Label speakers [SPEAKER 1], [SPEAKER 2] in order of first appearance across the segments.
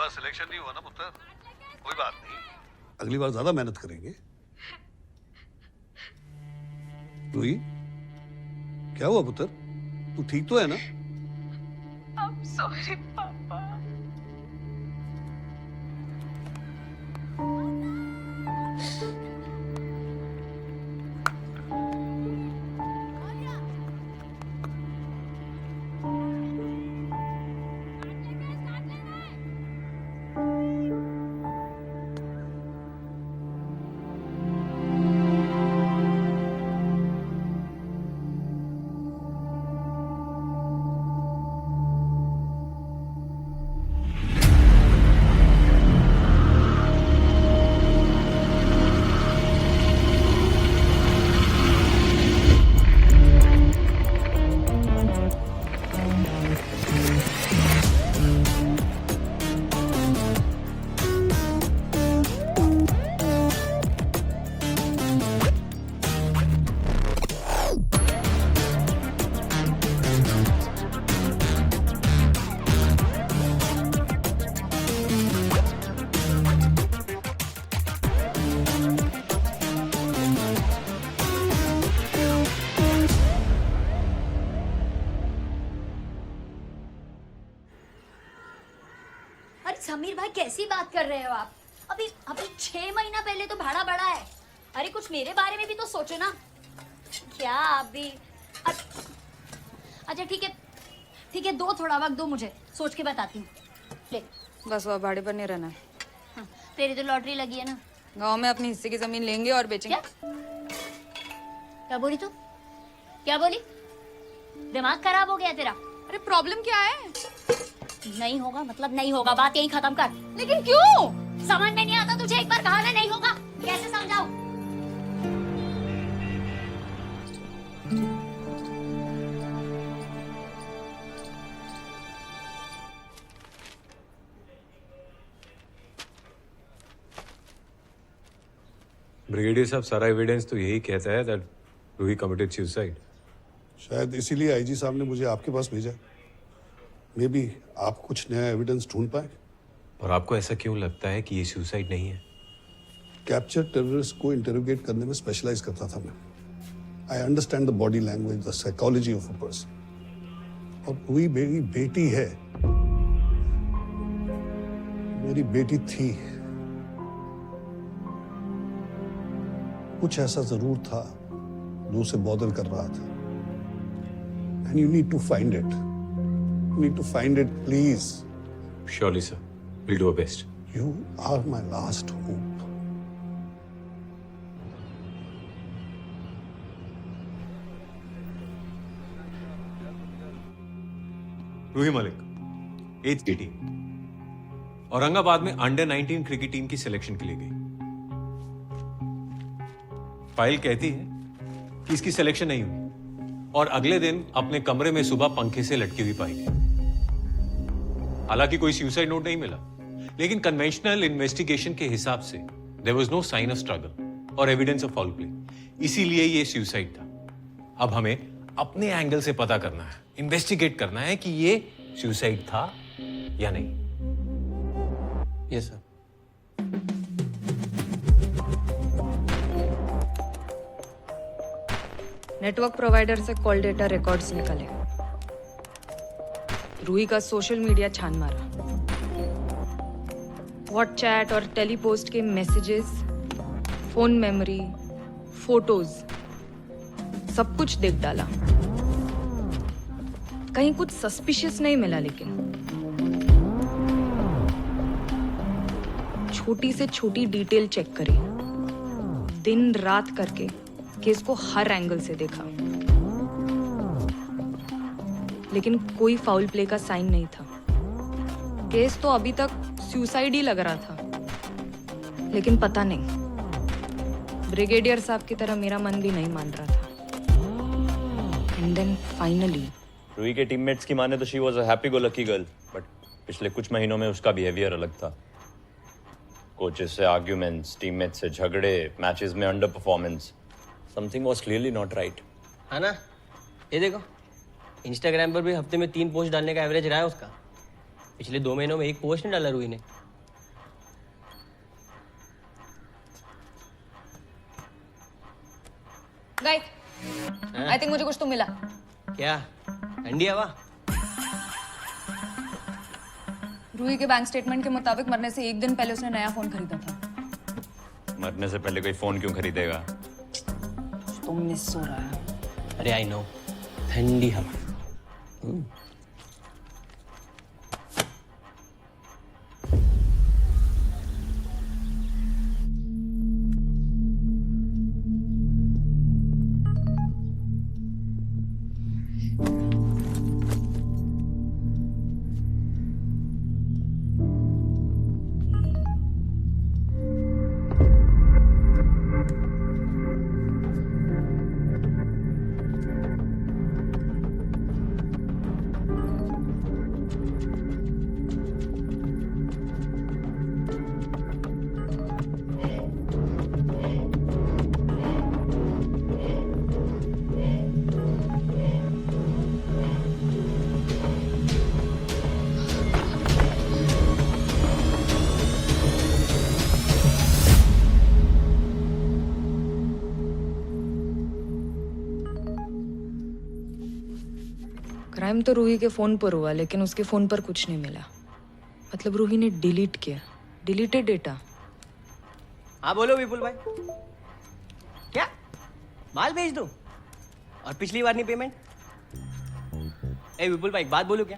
[SPEAKER 1] बार selection नहीं हुआ ना पुत्र, कोई बात नहीं, अगली बार ज्यादा मेहनत करेंगे। रूही, क्या हुआ पुत्र? तू ठीक तो है ना?
[SPEAKER 2] I'm sorry, पापा।
[SPEAKER 3] समीर भाई कैसी बात कर रहे हो आप? अभी अभी 6 महीना पहले तो भाड़ा बढ़ा है। अरे कुछ मेरे बारे में भी तो सोचो ना। क्या अभी अच्छा ठीक है दो थोड़ा वक्त दो, मुझे सोच के बताती हूँ। ले
[SPEAKER 4] बस वो भाड़े पर नहीं रहना है।
[SPEAKER 3] हाँ, तेरी तो लॉटरी लगी है ना।
[SPEAKER 4] गांव में अपनी हिस्से की जमीन लेंगे और बेचेंगे।
[SPEAKER 3] क्या बोली तू? क्या बोली? दिमाग खराब हो गया तेरा?
[SPEAKER 4] अरे प्रॉब्लम क्या है?
[SPEAKER 3] नहीं होगा मतलब नहीं होगा, बात यही खत्म कर।
[SPEAKER 4] लेकिन क्यों?
[SPEAKER 3] समझ में नहीं आता तुझे? एक बार कहा ना नहीं होगा, कैसे समझाऊं?
[SPEAKER 5] ब्रिगेडियर साहब, सारा एविडेंस तो यही कहता है दैट रूही कमिटेड सुसाइड।
[SPEAKER 1] शायद इसीलिए आईजी साहब ने मुझे आपके पास भेजा। मे बी आप कुछ नया एविडेंस ढूंढ पाए।
[SPEAKER 5] और आपको ऐसा क्यों लगता है कि ये सुसाइड नहीं है?
[SPEAKER 1] कैप्चर टेररिस्ट को इंटरोगेट करने में स्पेशलाइज करता था मैं। I understand the body language, the psychology of a person. और रूही मेरी बेटी है, मेरी बेटी थी। कुछ ऐसा जरूर था जो उसे बॉदर कर रहा था। And you need to find it. You need to find it, please.
[SPEAKER 5] Surely, sir. We'll do our best.
[SPEAKER 1] You are my last hope.
[SPEAKER 5] Ruhi Malik, age 18, Aurangabad में अंडर 19 क्रिकेट टीम की सिलेक्शन के लिए गई। फाइल कहती है कि इसकी सिलेक्शन नहीं हुई और अगले दिन अपने कमरे में सुबह पंखे से लटकी हुई पाई गई। हालांकि कोई सुसाइड नोट नहीं मिला, लेकिन कन्वेंशनल इन्वेस्टिगेशन के हिसाब से there was no sign of struggle और एविडेंस ऑफ फाउल प्ले, इसीलिए ये सुसाइड था। अब हमें अपने एंगल से पता करना है, इन्वेस्टिगेट करना है कि ये सुसाइड था या नहीं।
[SPEAKER 6] Yes sir.
[SPEAKER 4] नेटवर्क प्रोवाइडर से कॉल डेटा रिकॉर्ड्स निकाले, रूही का सोशल मीडिया छान मारा, व्हाट्सचैट और टेलीपोस्ट के मैसेजेस, फोन मेमोरी, फोटोज, सब कुछ देख डाला। कहीं कुछ सस्पिशियस नहीं मिला, लेकिन छोटी से छोटी डिटेल चेक करी, दिन रात करके केस को हर एंगल से देखा, लेकिन कोई फाउल प्ले का साइन नहीं था। केस तो अभी तक सुसाइड ही लग रहा था, लेकिन पता नहीं, ब्रिगेडियर साहब की तरह मेरा मन भी नहीं मान रहा था। एंड देन फाइनली
[SPEAKER 7] रूही के टीममेट्स की माने तो she was a happy go lucky girl, but पिछले कुछ महीनों में उसका बिहेवियर अलग था। कोचेस से आर्ग्यूमेंट्स, टीममेट्स से झगड़े, मैचेस में under performance, something was clearly not right.
[SPEAKER 6] है ना? ये देखो, इंस्टाग्राम पर भी हफ्ते में 3 पोस्ट डालने का एवरेज रहा है उसका। पिछले 2 महीनों में एक पोस्ट नहीं डाला रूही ने।
[SPEAKER 4] गाइस, आई थिंक मुझे कुछ तो मिला।
[SPEAKER 6] क्या? ठंडी हवा?
[SPEAKER 4] रूही के बैंक स्टेटमेंट के मुताबिक मरने से 1 दिन पहले उसने नया फोन खरीदा था।
[SPEAKER 7] मरने से पहले कोई फोन क्यों खरीदेगा?
[SPEAKER 4] तो मिस हो रहा है।
[SPEAKER 6] अरे आई नो, ठंडी हवा।
[SPEAKER 4] क्राइम तो रूही के फोन पर हुआ, लेकिन उसके फोन पर कुछ नहीं मिला। मतलब रूही ने डिलीट किया, डिलीटेड डेटा।
[SPEAKER 6] हाँ बोलो विपुल भाई। क्या माल भेज दूं? और पिछली बार नहीं पेमेंट? ए विपुल भाई, एक बात बोलूं क्या?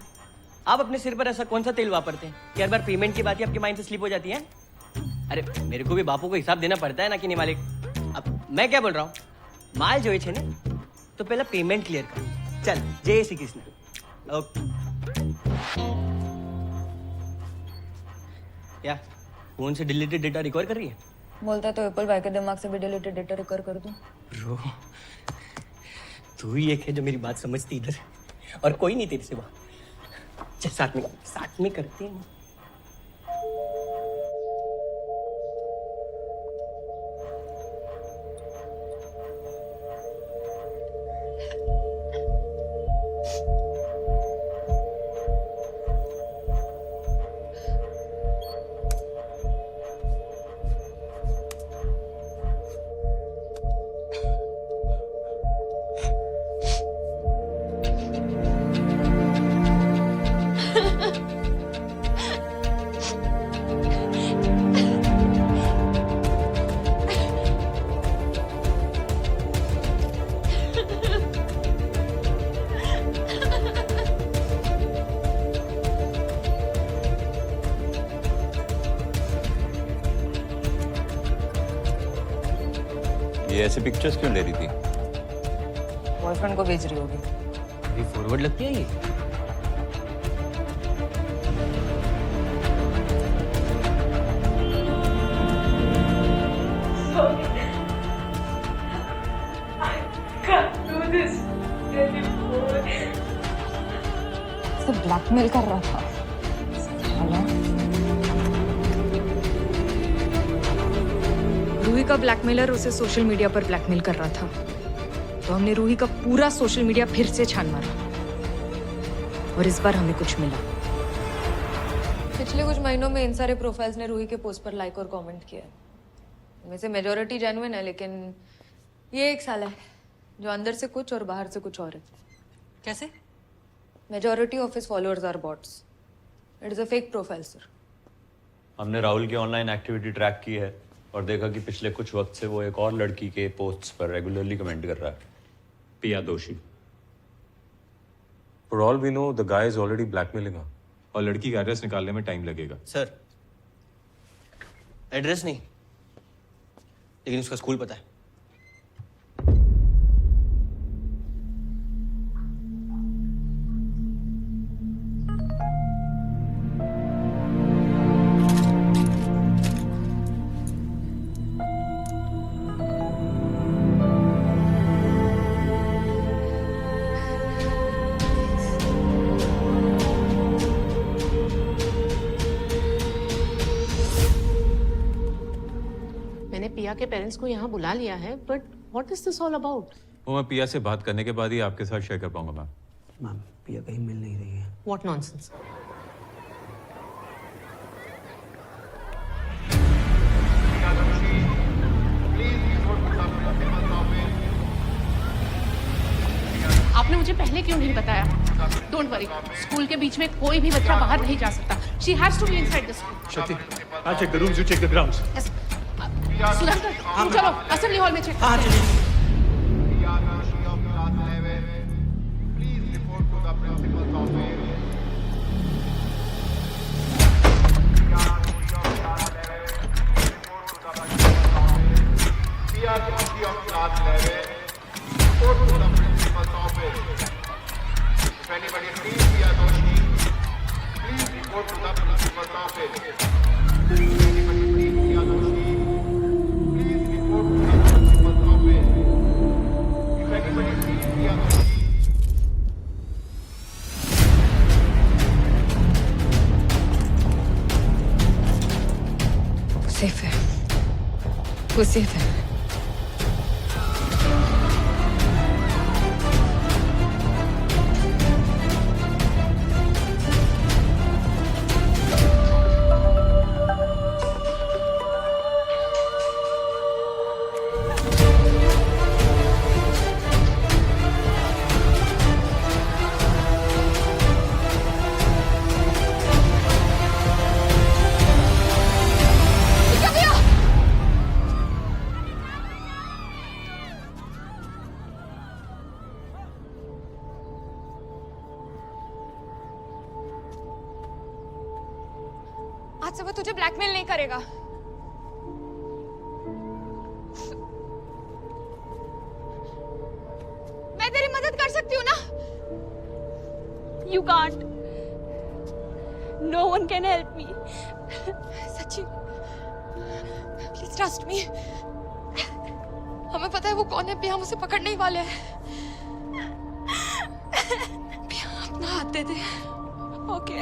[SPEAKER 6] आप अपने सिर पर ऐसा कौन सा तेल वापरते हैं कि हर बार पेमेंट की बात ही आपके माइंड से स्लिप हो जाती है? अरे मेरे को भी बापू को हिसाब देना पड़ता है ना कि नहीं मालिक। अब मैं क्या बोल रहा हूँ, माल जो है ना तो पहले पेमेंट क्लियर कर। चल जय श्री कृष्ण। ओके। क्या फोन से डिलीटेड डेटा रिकवर कर रही है?
[SPEAKER 4] बोलता तो विपुल भाई के दिमाग से भी डिलीटेड डेटा रिकवर कर दूं।
[SPEAKER 6] ब्रो, तू ही एक है जो मेरी बात समझती इधर, और कोई नहीं तेरे सिवा। चल साथ में करते हैं।
[SPEAKER 7] ये ऐसे पिक्चर्स क्यों ले रही थी?
[SPEAKER 4] बॉयफ्रेंड को भेज रही होगी।
[SPEAKER 6] ये फॉरवर्ड लगती है ये।
[SPEAKER 4] तो ब्लैकमेल कर रहा था। रूही का ब्लैकमेलर उसे सोशल मीडिया पर ब्लैकमेल कर रहा था, तो हमने रूही का पूरा सोशल मीडिया फिर से छान मारा, और इस बार हमें कुछ मिला। पिछले कुछ महीनों में इन सारे प्रोफाइल्स ने रूही के पोस्ट पर लाइक और कमेंट किया। इनमें से मेजॉरिटी जेन्युइन है, लेकिन ये एक साला है जो अंदर से कुछ और बाहर से कुछ और है।
[SPEAKER 6] कैसे?
[SPEAKER 4] Majority of his followers are bots. It is a fake profile sir.
[SPEAKER 7] हमने राहुल की ऑनलाइन एक्टिविटी ट्रैक की है और देखा कि पिछले कुछ वक्त से वो एक और लड़की के पोस्ट्स पर रेगुलरली कमेंट कर रहा है।
[SPEAKER 5] पिया दोषी। For all we know, the guy is already blackmailing her. और लड़की का एड्रेस निकालने में टाइम लगेगा।
[SPEAKER 6] सर, एड्रेस नहीं, लेकिन उसका स्कूल पता है।
[SPEAKER 8] मैंने पिया के पेरेंट्स को यहाँ बुला लिया है, but what is this all about?
[SPEAKER 5] वो मैं पिया से बात करने के बाद ही आपके साथ शेयर कर पाऊंगा मैम।
[SPEAKER 6] मैम, पिया कहीं मिल नहीं रही है।
[SPEAKER 8] What nonsense? आपने मुझे पहले क्यों नहीं बताया? डोंट वरी, स्कूल के बीच में कोई भी बच्चा बाहर नहीं जा सकता. She has to be inside the school.
[SPEAKER 5] Shakti, I'll check the rooms, you check the grounds.
[SPEAKER 8] Sudhakar, तुम चलो असेंबली हॉल में चेक.
[SPEAKER 6] हाँ चलिए.
[SPEAKER 4] सेफ है, वो सेफ है. आज से वो तुझे ब्लैकमेल नहीं करेगा. मैं तेरी मदद कर सकती हूँ ना?
[SPEAKER 2] You can't. No one can help me.
[SPEAKER 4] सच्ची, प्लीज ट्रस्ट मी. हमें पता है वो कौन है. पिया हम उसे पकड़ने ही वाले हैं. पिया अपना हाथ दे दे. ओके.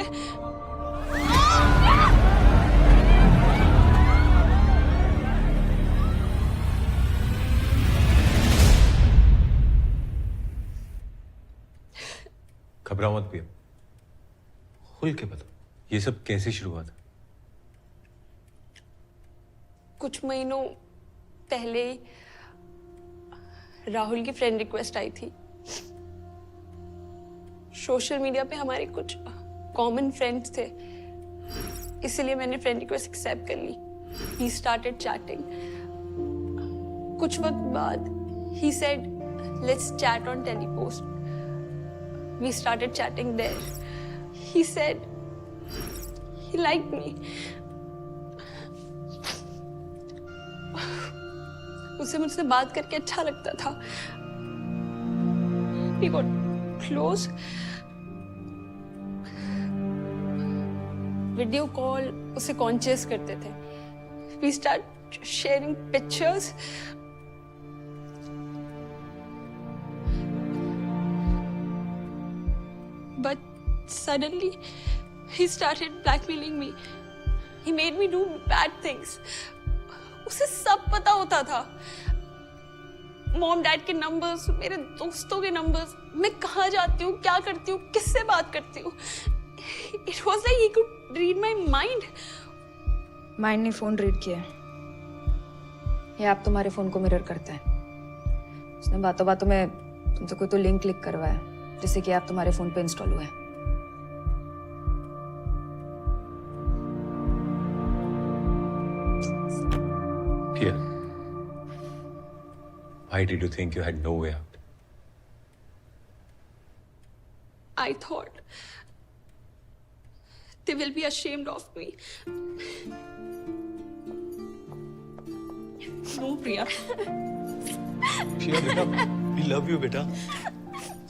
[SPEAKER 5] घबराओ मत पिया, खुल के बताओ ये सब कैसे शुरू हुआ था.
[SPEAKER 9] कुछ महीनों पहले राहुल की फ्रेंड रिक्वेस्ट आई थी. सोशल मीडिया पे हमारे कुछ कॉमन फ्रेंड्स थे, इसलिए मैंने फ्रेंड रिक्वेस्ट एक्सेप्ट कर ली. He started chatting. कुछ वक्त बाद ही said let's chat on Telepost. We started chatting there. He said he liked me. उसे मुझसे बात करके अच्छा लगता था. We got close. Video call उसे कॉन्शियस करते थे. We start sharing pictures. But suddenly, he started blackmailing me. He made me do bad things. उसे सब पता होता था. मॉम डैड के नंबर्स, मेरे दोस्तों के नंबर्स, मैं कहाँ जाती हूँ, क्या करती हूँ, किससे बात करती हूँ. It was like he could read my mind.
[SPEAKER 4] Mind ने फोन रीड किया. ये ऐप तुम्हारे फोन को मिरर करता है. उसने बातों बातों में तुमसे कोई तो लिंक क्लिक करवाया जिससे कि ऐप तुम्हारे फोन पे इंस्टॉल हुआ है.
[SPEAKER 5] Pia, why did you think you had no way out?
[SPEAKER 9] I thought they will be ashamed of me. No, Priya.
[SPEAKER 5] Pia, बेटा, we love you, बेटा.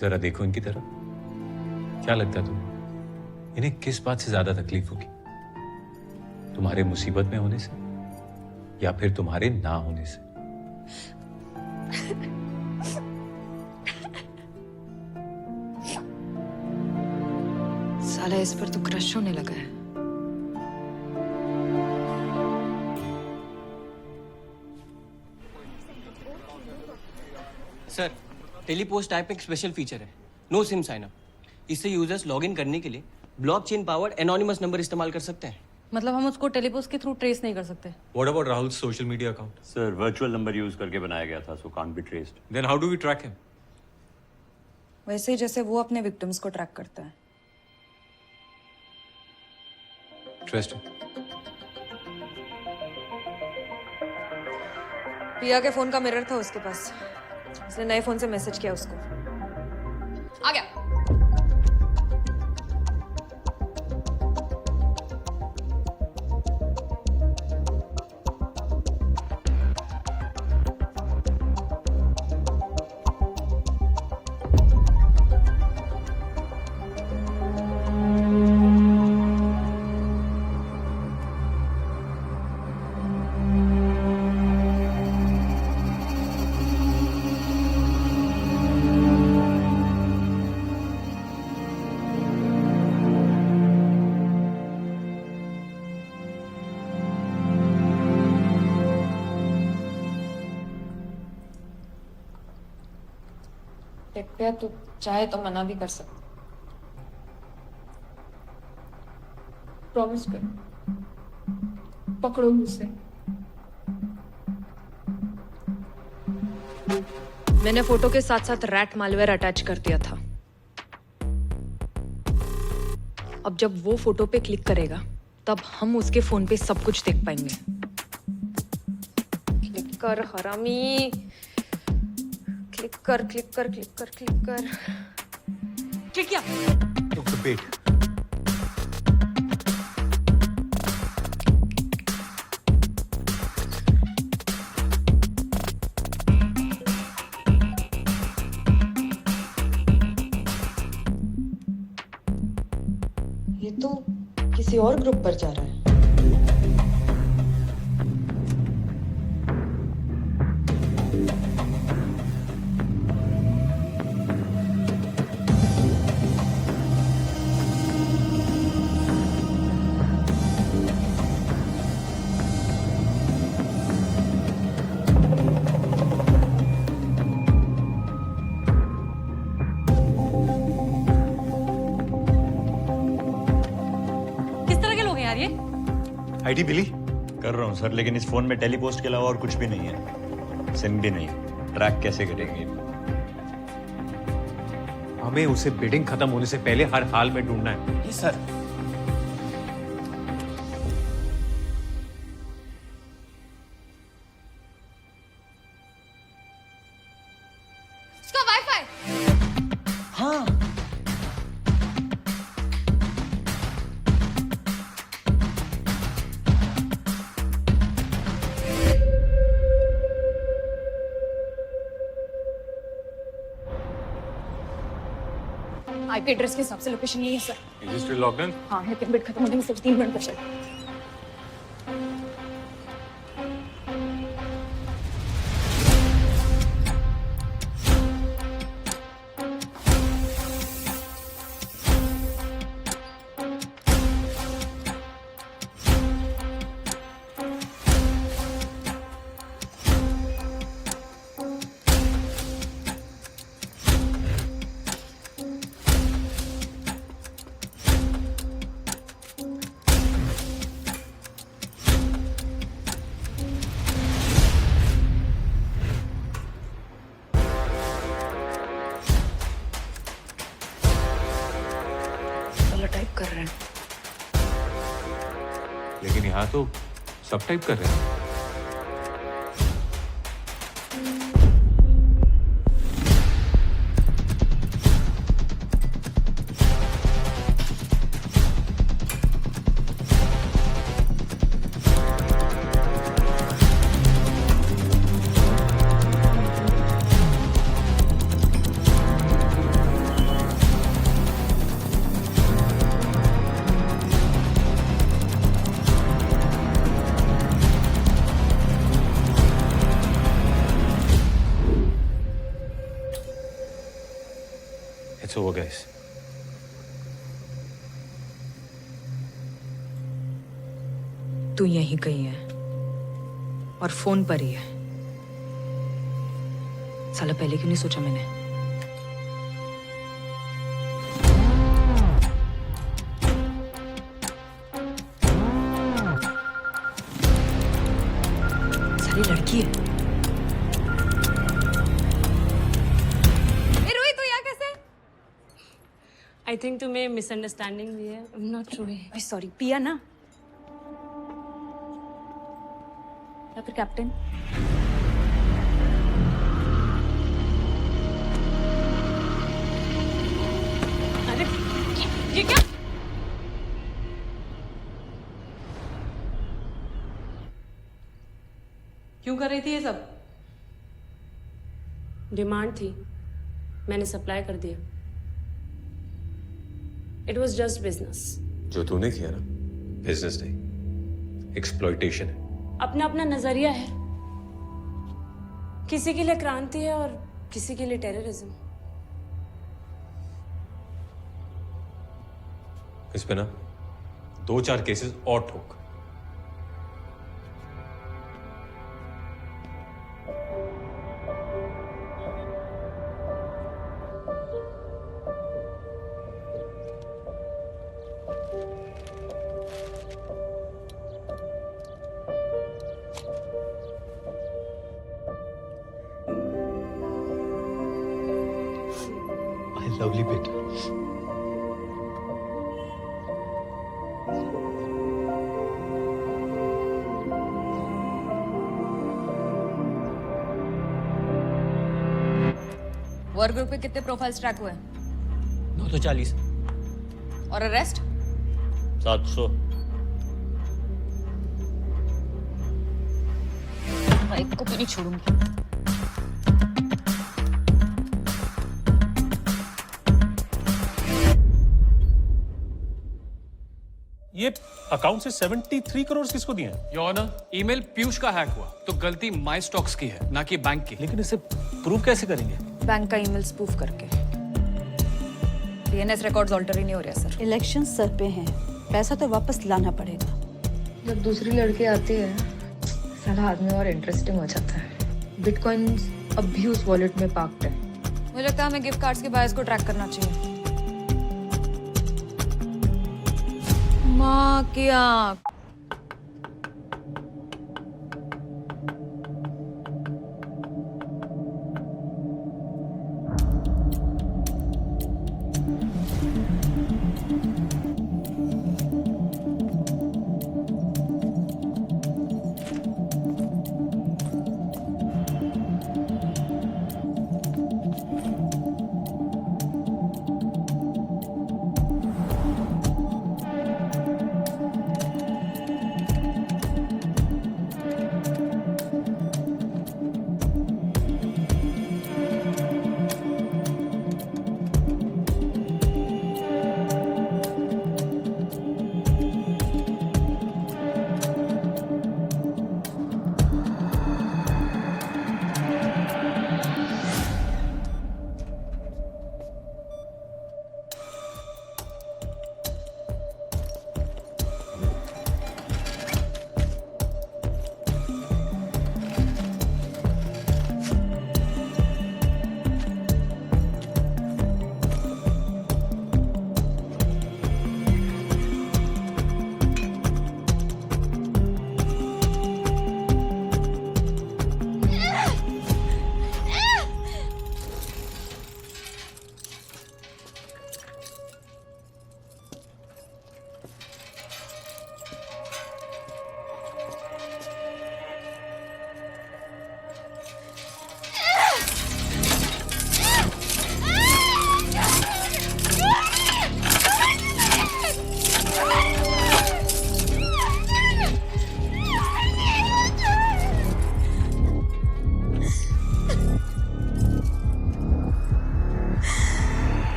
[SPEAKER 5] जरा देखो इनकी तरफ. क्या लगता है तुम्हें इन्हें किस बात से ज्यादा तकलीफ होगी? तुम्हारे मुसीबत में होने से या फिर तुम्हारे ना होने से?
[SPEAKER 4] साला इस पर तो क्रश होने लगा है.
[SPEAKER 6] सर, टेलीपोस्ट ऐप एक स्पेशल फीचर है, नो सिम साइन अप. इससे यूजर्स लॉगिन करने के लिए ब्लॉकचेन पावर्ड एनोनिमस नंबर इस्तेमाल कर सकते हैं.
[SPEAKER 10] मतलब हम उसको टेलीपोस्ट के थ्रू ट्रेस नहीं कर सकते.
[SPEAKER 5] What about Rahul's social media account?
[SPEAKER 7] Sir virtual number use करके बनाया गया था, so can't be traced.
[SPEAKER 5] Then how do we track him?
[SPEAKER 4] वैसे ही जैसे वो अपने विक्टिम्स को ट्रैक करता है।
[SPEAKER 5] इंटरेस्टिंग।
[SPEAKER 4] प्रिया के फोन का मिरर था उसके पास, उसने नए फोन से मैसेज किया उसको। आ गया। पे तो चाहे तो मना भी कर सकते।
[SPEAKER 8] प्रॉमिस कर, पकड़ो मुझसे।
[SPEAKER 4] मैंने फोटो के साथ साथ रैट मालवेयर अटैच कर दिया था। अब जब वो फोटो पे क्लिक करेगा तब हम उसके फोन पे सब कुछ देख पाएंगे। क्लिक कर हरामी, क्लिक कर क्लिक कर क्लिक कर क्लिक कर। क्लिक किया।
[SPEAKER 5] वेट,
[SPEAKER 4] ये तो किसी और ग्रुप पर जा रहा है।
[SPEAKER 5] आईडी मिली?
[SPEAKER 7] कर रहा हूँ सर, लेकिन इस फोन में टेलीपोस्ट के अलावा और कुछ भी नहीं है। सिम भी नहीं। ट्रैक कैसे करेंगे?
[SPEAKER 5] हमें उसे बिडिंग खत्म होने से पहले हर हाल में ढूंढना है।
[SPEAKER 6] जी सर।
[SPEAKER 3] उसका वाईफाई।
[SPEAKER 6] हाँ,
[SPEAKER 2] आईपी एड्रेस के हिसाब से लोकेशन यही है sir.
[SPEAKER 5] Is it still logged in?
[SPEAKER 2] हाँ, लेकिन बिट खत्म होने में सिर्फ 3 मिनट बचे।
[SPEAKER 4] टाइप कर रहे हैं,
[SPEAKER 5] लेकिन यहाँ तो सब टाइप कर रहे हैं। It's over, guys.
[SPEAKER 4] तू यहीं कहीं है और फोन पर ही है। साला पहले क्यों नहीं सोचा मैंने? साली लड़की है।
[SPEAKER 2] रोहित, तू यहाँ कैसे?
[SPEAKER 9] आई थिंक तुम्हें मिसअंडरस्टैंडिंग हुई है। I am not sure.
[SPEAKER 4] Sorry, पिया ना या फिर कैप्टन?
[SPEAKER 9] अरे ये क्या?
[SPEAKER 10] क्यों कर रही थी ये सब?
[SPEAKER 9] डिमांड थी, मैंने सप्लाई कर दिया। It was just business.
[SPEAKER 5] जो तूने किया ना, बिजनेस नहीं, एक्सप्लॉइटेशन है।
[SPEAKER 9] अपना अपना नजरिया है, किसी के लिए क्रांति है और किसी के लिए टेररिज्म।
[SPEAKER 5] इस पे ना 2-4 केसेस और ठोक।
[SPEAKER 11] My lovely बेटा।
[SPEAKER 4] वर्क ग्रुप पे कितने प्रोफाइल्स ट्रैक हुए?
[SPEAKER 6] 940।
[SPEAKER 4] और अरेस्ट?
[SPEAKER 7] 700।
[SPEAKER 4] एक को भी नहीं छोड़ूंगी।
[SPEAKER 12] ये अकाउंट से 73 करोड़ किसको दिए हैं?
[SPEAKER 13] योर ऑनर, ईमेल पीयूष का हैक हुआ तो गलती माई स्टॉक्स की है, ना कि बैंक की।
[SPEAKER 12] लेकिन इसे प्रूव कैसे करेंगे?
[SPEAKER 4] बैंक का ईमेल स्पूफ करके। डीएनएस रिकॉर्ड्स ऑल्टर ही नहीं हो रहे सर।
[SPEAKER 10] इलेक्शन सर पे हैं, पैसा तो वापस लाना पड़ेगा।
[SPEAKER 4] जब दूसरी लड़की आती है सारा आदमी और इंटरेस्टिंग हो जाता है। बिटकॉइंस अब भी उस वॉलेट में पार्क्ड है। मुझे लगता है हमें गिफ्ट कार्ड्स के बायर्स को ट्रैक करना चाहिए। माँ की आँख।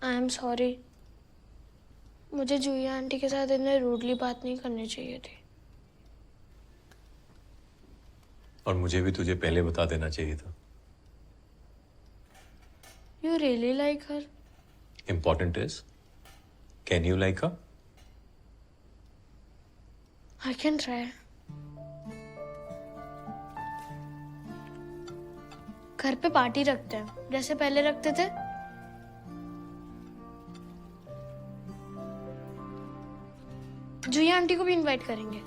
[SPEAKER 2] आई एम सॉरी, मुझे जूही आंटी के साथ इतने रूडली बात नहीं करनी चाहिए थी।
[SPEAKER 5] और मुझे भी तुझे पहले बता देना चाहिए था।
[SPEAKER 2] You really like her?
[SPEAKER 5] Important is, can you like her?
[SPEAKER 2] I can try. घर पे पार्टी रखते हैं जैसे पहले रखते थे। जूही आंटी को भी इनवाइट करेंगे।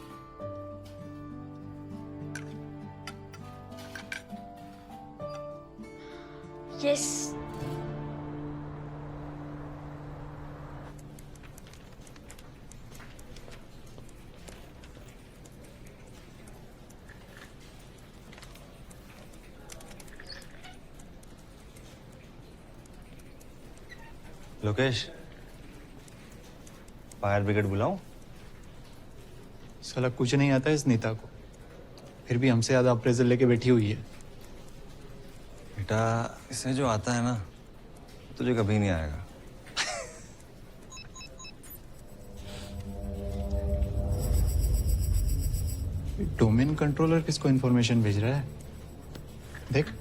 [SPEAKER 2] यस।
[SPEAKER 11] लोकेश, फायर ब्रिगेड बुलाऊं?
[SPEAKER 14] साला कुछ नहीं आता इस नीता को, फिर भी हमसे ज्यादा अप्रेजल लेके बैठी हुई है।
[SPEAKER 11] बेटा, इसे जो आता है ना, तुझे कभी नहीं आएगा।
[SPEAKER 14] डोमेन कंट्रोलर किसको इन्फॉर्मेशन भेज रहा है? देख।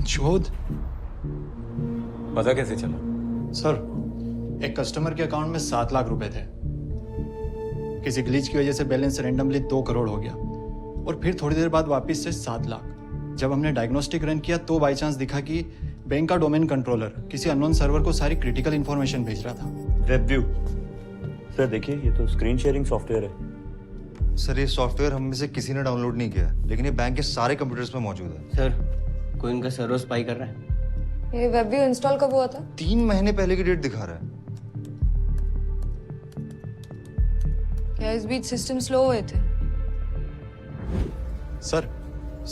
[SPEAKER 14] चोद।
[SPEAKER 5] पता कैसे चला?
[SPEAKER 14] सर, एक कस्टमर के अकाउंट में 7 लाख रुपए थे। किसी ग्लिच की वजह से बैलेंस रैंडमली 2 करोड़ हो गया और फिर थोड़ी देर बाद वापस से 7 लाख। जब हमने डायग्नोस्टिक रन किया तो बाई चांस दिखा कि बैंक का डोमेन कंट्रोलर किसी अननोन सर्वर को सारी क्रिटिकल इंफॉर्मेशन भेज रहा था।
[SPEAKER 7] वेबव्यू सर, देखिए ये तो स्क्रीन शेयरिंग सॉफ्टवेयर है।
[SPEAKER 11] सर, ये सॉफ्टवेयर हम में से किसी ने डाउनलोड नहीं किया, लेकिन ये बैंक के सारे कंप्यूटर्स में मौजूद है।
[SPEAKER 6] सर, कोई इनका सर्वर स्पाई कर रहा है।
[SPEAKER 4] ये वेबव्यू इंस्टॉल कब हुआ था?
[SPEAKER 11] 3 महीने पहले की डेट दिखा रहा है।
[SPEAKER 4] क्या इस बीच सिस्टम स्लो हुए थे?
[SPEAKER 14] सर,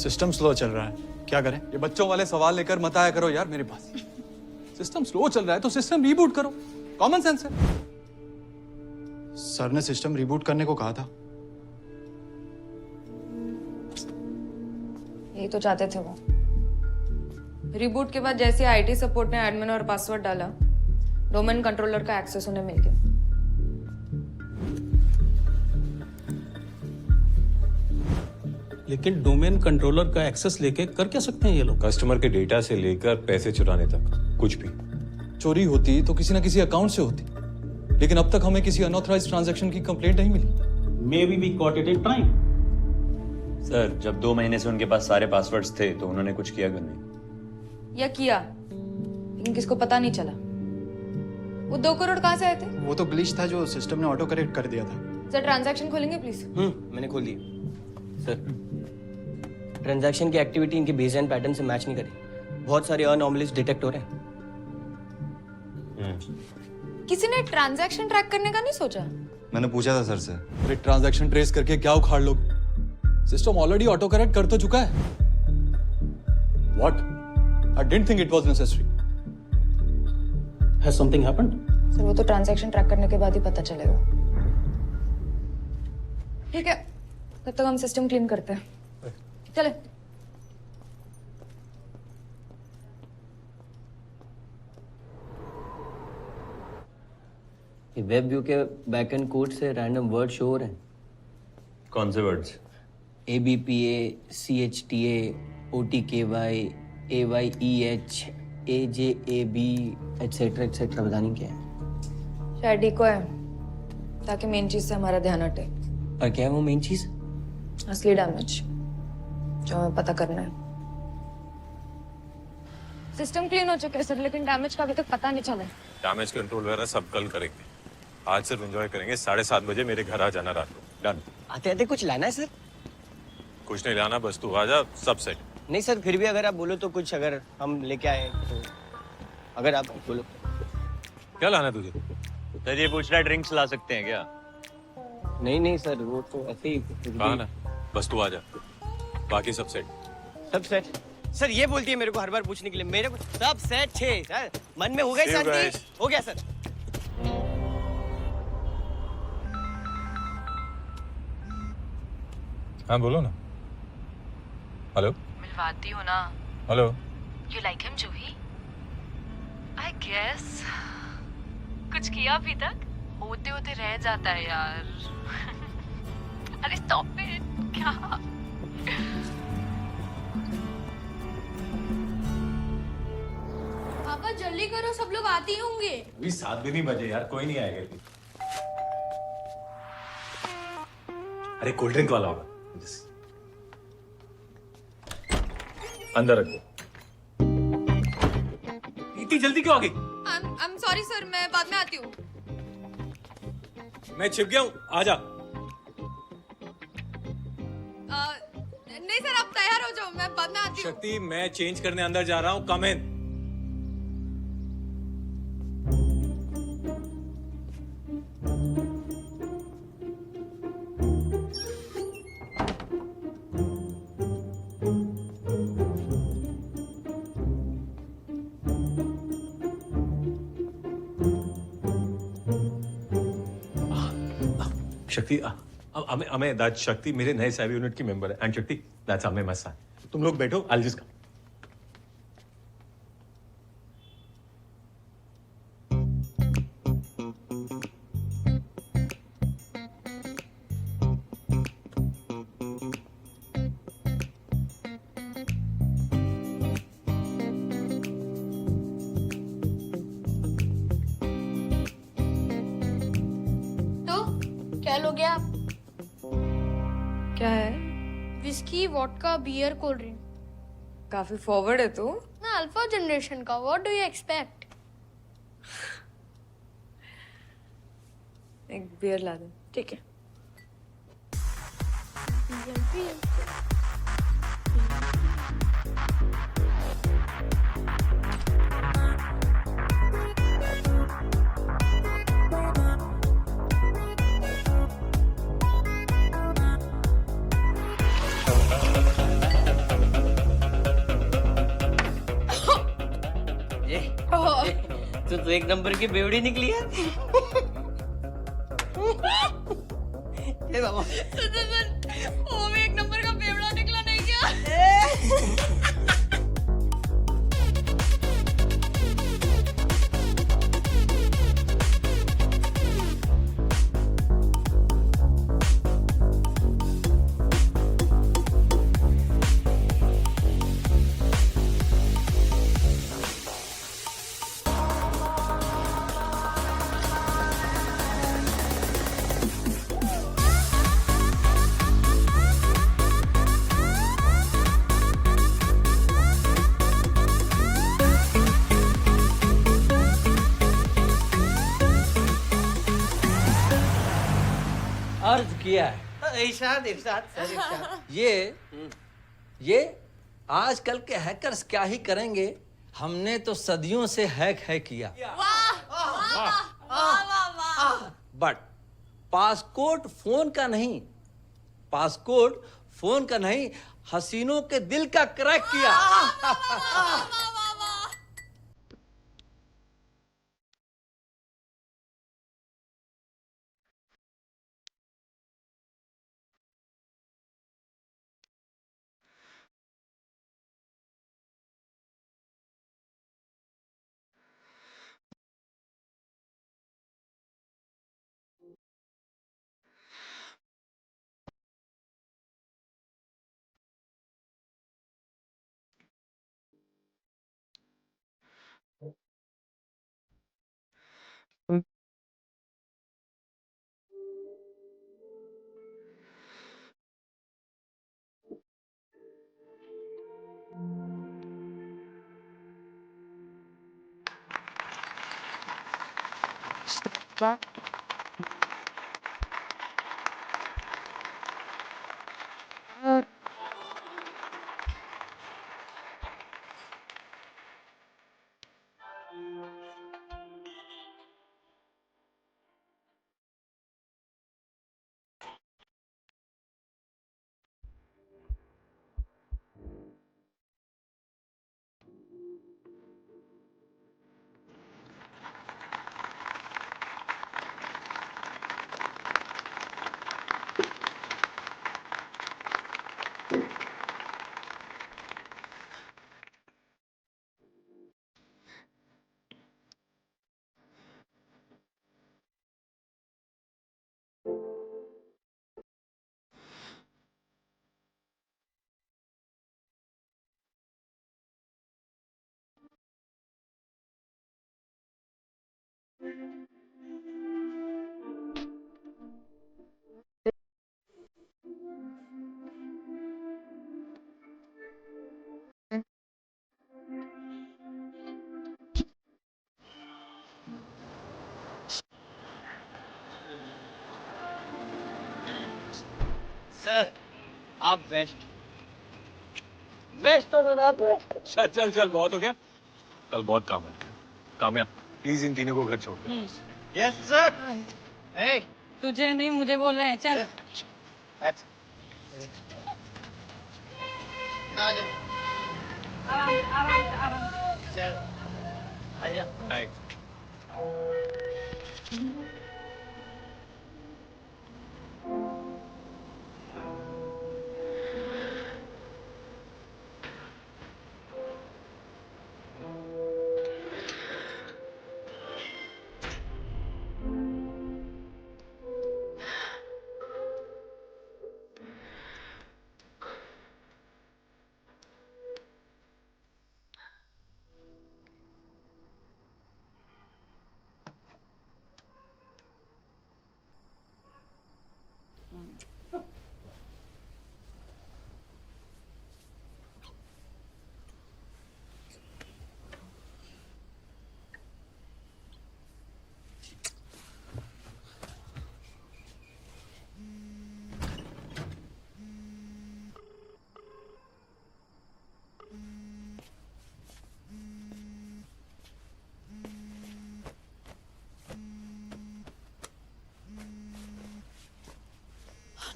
[SPEAKER 14] सिस्टम स्लो चल रहा है, क्या करें?
[SPEAKER 13] ये बच्चों वाले सवाल लेकर मत आया करो यार मेरे पास। सिस्टम स्लो चल रहा है तो सिस्टम रीबूट करो, कॉमन सेंस है।
[SPEAKER 14] सर ने सिस्टम रिबूट करने को कहा था।
[SPEAKER 4] यही तो चाहते थे वो। रिबूट के बाद जैसे आईटी सपोर्ट ने एडमिन और पासवर्ड डाला, डोमेन कंट्रोलर का एक्सेस उन्हें मिल गया।
[SPEAKER 12] लेकिन डोमेन कंट्रोलर का एक्सेस लेके कर क्या सकते हैं ये लोग?
[SPEAKER 5] कस्टमर के डेटा से लेकर पैसे चुराने तक कुछ भी।
[SPEAKER 13] चोरी होती तो किसी ना किसी अकाउंट से होती, लेकिन अब तक हमें किसी अनऑथराइज्ड ट्रांजैक्शन की कंप्लेंट नहीं मिली।
[SPEAKER 12] Maybe we caught it in time.
[SPEAKER 7] Sir, जब 2 महीने से उनके पास सारे पासवर्ड्स थे तो उन्होंने कुछ किया क्यों नहीं?
[SPEAKER 4] या किया, लेकिन किसको पता नहीं चला। वो 2 करोड़ कहाँ से आए थे?
[SPEAKER 14] वो तो ग्लिच था जो सिस्टम ने ऑटो करेक्ट कर दिया था।
[SPEAKER 4] सर, ट्रांजैक्शन खोलेंगे प्लीज?
[SPEAKER 6] मैंने खोल दी। सर, ट्रांजैक्शन की एक्टिविटी इनके बेसलाइन पैटर्न से मैच नहीं करी। बहुत सारे अनॉमलीज डिटेक्ट हो रहे हैं।
[SPEAKER 4] किसी ने ट्रांजैक्शन ट्रैक करने का नहीं सोचा?
[SPEAKER 11] मैंने पूछा था सर से।
[SPEAKER 13] अरे ट्रांजैक्शन ट्रेस करके क्या उखाड़ लोगे? सिस्टम ऑलरेडी ऑटो करेक्ट कर तो चुका है। What? I didn't think it was necessary.
[SPEAKER 12] Has something happened?
[SPEAKER 4] Sir, वो तो ट्रांजैक्शन ट्रैक करने के बाद ही पता चलेगा। ठीक है, तब तक हम सिस्टम क्लीन करते हैं। चले।
[SPEAKER 6] ये वेब व्यू के बैकएंड कोड से रैंडम वर्ड शो हो रहे हैं।
[SPEAKER 7] कौन से words?
[SPEAKER 6] ABPA, CHTA, OTKY, AYEH, AJAB, etc. पता नहीं क्या है।
[SPEAKER 4] शायद डीको है, ताकि मेन चीज से हमारा ध्यान हटे।
[SPEAKER 6] और क्या है वो मेन चीज?
[SPEAKER 4] असली डैमेज जो हमें पता करना है। सिस्टम क्लीन हो चुका है सर, लेकिन डैमेज का अभी तक पता नहीं चला।
[SPEAKER 5] डैमेज कंट्रोल वगैरह सब कल करेंगे। आज सिर्फ एंजॉय करेंगे। 7:30 बजे मेरे घर आ जाना रात को। डन।
[SPEAKER 6] आते आते कुछ लाना है सर?
[SPEAKER 5] कुछ नहीं लाना, बस तू आ जा, सब सेट।
[SPEAKER 6] नहीं सर, फिर भी अगर आप बोलो तो कुछ, अगर हम लेके आए तो, अगर आप बोलो।
[SPEAKER 5] क्या लाना है तुझे?
[SPEAKER 7] सर, ये पूछ रहा है ड्रिंक्स ला सकते हैं क्या?
[SPEAKER 6] नहीं सर, वो तो ऐसे ही।
[SPEAKER 5] कहा ना, बस तू आ जा, बाकी सब सेट।
[SPEAKER 6] सब सेट? सर, ये बोलती है मेरे को हर बार पूछने के लिए। मेरे को सब सेट छे सर, मन में हो गई शांति? हो गया सर।
[SPEAKER 5] हाँ बोलो ना। हेलो
[SPEAKER 4] मिलवाती हूँ ना.
[SPEAKER 5] Hello
[SPEAKER 4] You like him, Juhi? I guess. कुछ किया अभी तक? होते होते रह जाता है यार. अरे stop it. क्या?
[SPEAKER 2] पापा जल्दी करो, सब लोग आते ही होंगे.
[SPEAKER 5] अभी 7 भी नहीं बजे यार, कोई नहीं आएगा. अरे कोल्ड ड्रिंक वाला होगा. अंदर रख दो. इतनी जल्दी क्यों आ गई?
[SPEAKER 9] I'm sorry सर, मैं बाद में आती हूँ.
[SPEAKER 5] मैं छिप गया हूँ, आजा.
[SPEAKER 9] नहीं सर, आप तैयार हो जाओ, मैं बाद में आती हूँ.
[SPEAKER 5] शक्ति, मैं चेंज करने अंदर जा रहा हूँ. कम इन. शक्ति, अमे दैट शक्ति मेरे नए सैवी यूनिट की मेंबर है. एंड शक्ति, दैट्स अमे माय सन. तुम लोग बैठो, आई विल जस्ट कम.
[SPEAKER 2] क्या लोगे आप?
[SPEAKER 4] क्या है?
[SPEAKER 2] Whisky, vodka, beer, cold drink.
[SPEAKER 4] काफी फॉरवर्ड है तू.
[SPEAKER 2] ना अल्फा जनरेशन का. What do you expect?
[SPEAKER 4] एक बियर ला दे.
[SPEAKER 2] ठीक है.
[SPEAKER 6] तो एक नंबर की बेवड़ी निकली है. ए बाबा,
[SPEAKER 9] वो भी एक नंबर का बेवड़ा निकला नहीं क्या?
[SPEAKER 6] अर्ज किया है. इरशाद इरशाद सर इरशाद.
[SPEAKER 15] ये आजकल के हैकर्स क्या ही करेंगे. हमने तो सदियों से है किया. बट पासकोड फोन का नहीं, पासकोड फोन का नहीं, हसीनों के दिल का क्रैक किया.
[SPEAKER 6] आप बेस्ट बेस्ट तो
[SPEAKER 5] चल चल चल, बहुत हो गया। कल बहुत काम है। कामयाब, प्लीज इन तीनों को घर छोड़ दो।
[SPEAKER 6] Yes sir. ए
[SPEAKER 10] तुझे नहीं मुझे बोल रहे हैं चल
[SPEAKER 5] Bye.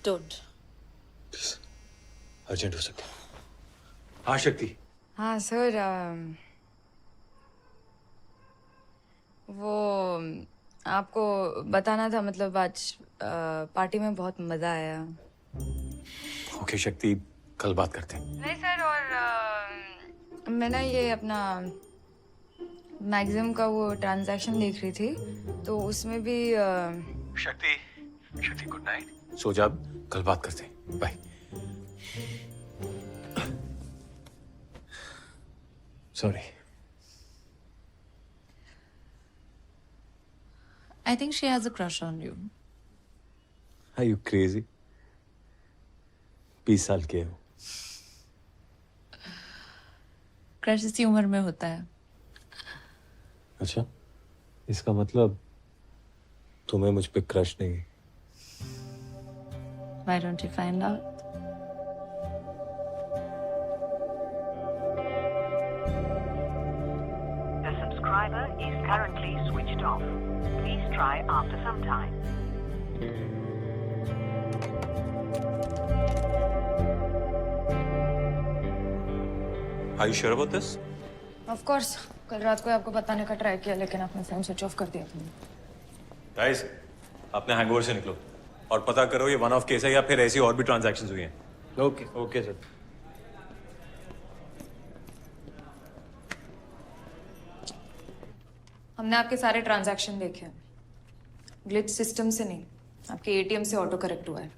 [SPEAKER 10] डोंट
[SPEAKER 5] अर्जेंट हो सकता है। हाँ शक्ति।
[SPEAKER 4] हाँ सर, वो आपको बताना था, मतलब आज पार्टी में बहुत मजा आया।
[SPEAKER 5] ओके शक्ति, कल बात करते हैं।
[SPEAKER 4] नहीं सर, और मैं ना ये अपना मैगजीन का वो ट्रांजैक्शन देख रही थी, तो उसमें भी
[SPEAKER 5] शक्ति शक्ति गुड नाइट, सो जा, कल बात करते हैं। Bye. Sorry.
[SPEAKER 10] I think she has a crush on you.
[SPEAKER 5] Are you crazy? 20 साल के हो।
[SPEAKER 10] क्रश इसी उम्र में होता है।
[SPEAKER 5] अच्छा, इसका मतलब तुम्हें मुझ पे क्रश नहीं है।
[SPEAKER 10] Why don't you find out?
[SPEAKER 16] The subscriber is currently switched off. Please try after some time.
[SPEAKER 5] Are you sure about this?
[SPEAKER 4] Of course, कल रात को आपको बताने का ट्राई किया, लेकिन आपने फोन स्विच ऑफ कर दिया था।
[SPEAKER 5] गाइस, अपने हैंगओवर से निकलो और पता करो ये वन ऑफ केस है या फिर ऐसी और भी ट्रांजैक्शंस हुई हैं।
[SPEAKER 6] Okay
[SPEAKER 5] okay sir.
[SPEAKER 4] हमने आपके सारे ट्रांजैक्शन देखे हैं। ग्लिच सिस्टम से नहीं, आपके एटीएम से ऑटो करेक्ट हुआ है।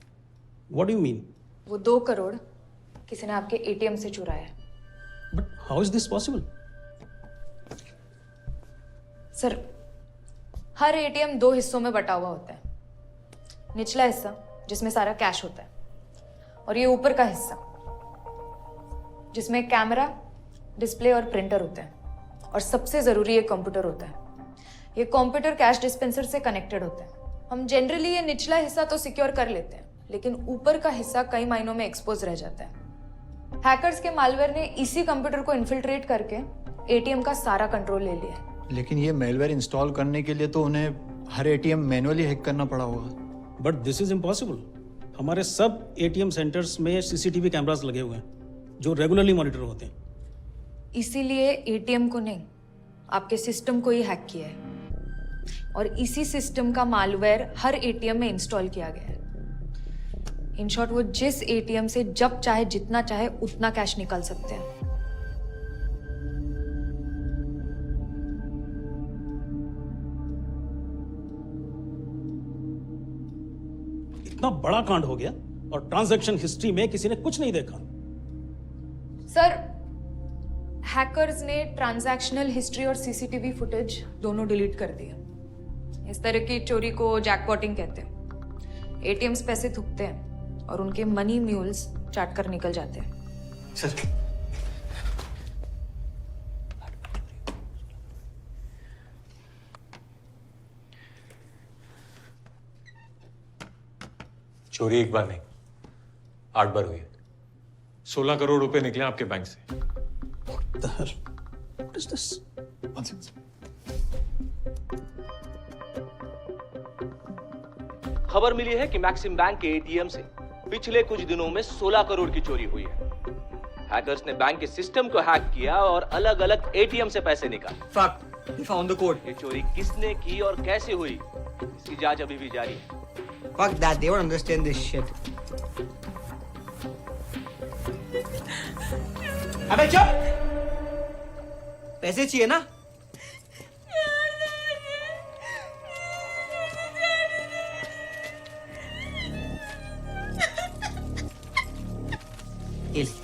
[SPEAKER 12] What do you mean?
[SPEAKER 4] वो 2 करोड़ किसी ने आपके एटीएम से चुराया है।
[SPEAKER 12] But how is this possible?
[SPEAKER 4] Sir, her ATM 2 हिस्सों में बटा हुआ होता है। निचला हिस्सा जिसमें सारा कैश होता है, और ये ऊपर का हिस्सा जिसमें कैमरा, डिस्प्ले और प्रिंटर होते हैं, और सबसे जरूरी ये कंप्यूटर होता है। ये कंप्यूटर कैश डिस्पेंसर से कनेक्टेड होता है। हम जनरली ये निचला हिस्सा तो सिक्योर कर लेते हैं, लेकिन ऊपर का हिस्सा कई महीनों में एक्सपोज रह जाता है। हैकर्स के मालवेयर ने इसी कंप्यूटर को इन्फिल्ट्रेट करके एटीएम का सारा कंट्रोल ले लिया है।
[SPEAKER 14] लेकिन ये मेलवेयर इंस्टॉल करने के लिए तो उन्हें हर एटीएम मैनुअली हैक करना पड़ा होगा।
[SPEAKER 12] But this is impossible. हमारे सब एटीएम सेंटर्स में सीसीटीवी कैमरास लगे हुए हैं जो रेगुलरली मॉनिटर होते हैं।
[SPEAKER 4] इसीलिए एटीएम को नहीं, आपके सिस्टम को ही हैक किया है, और इसी सिस्टम का मालवेयर हर एटीएम में इंस्टॉल किया गया है। इन शॉर्ट, वो जिस एटीएम से जब चाहे जितना चाहे उतना कैश निकाल सकते हैं।
[SPEAKER 12] इतना बड़ा कांड हो गया और ट्रांजैक्शन हिस्ट्री में किसी ने कुछ नहीं देखा।
[SPEAKER 4] सर, हैकर्स ने ट्रांजैक्शनल हिस्ट्री और सीसीटीवी फुटेज दोनों डिलीट कर दिया। इस तरह की चोरी को जैकपॉटिंग कहते हैं। एटीएम्स पैसे थुकते हैं और उनके मनी म्यूल्स चाट कर निकल जाते हैं।
[SPEAKER 5] सर, चोरी एक बार नहीं, 8 बार हुई है। 16 करोड़ रुपए निकले आपके बैंक से।
[SPEAKER 12] What the hell? What is this? One second.
[SPEAKER 17] खबर मिली है कि मैक्सिम बैंक के एटीएम से पिछले कुछ दिनों में 16 करोड़ की चोरी हुई है। हैकर्स ने बैंक के सिस्टम को हैक किया और अलग अलग एटीएम से पैसे निकाले।
[SPEAKER 6] Fuck, we found the code.
[SPEAKER 17] ये चोरी किसने की और कैसे हुई, इसकी जांच अभी भी जारी है।
[SPEAKER 6] Fuck that, they won't understand this shit. अबे चुप! पैसे चाहिए ना?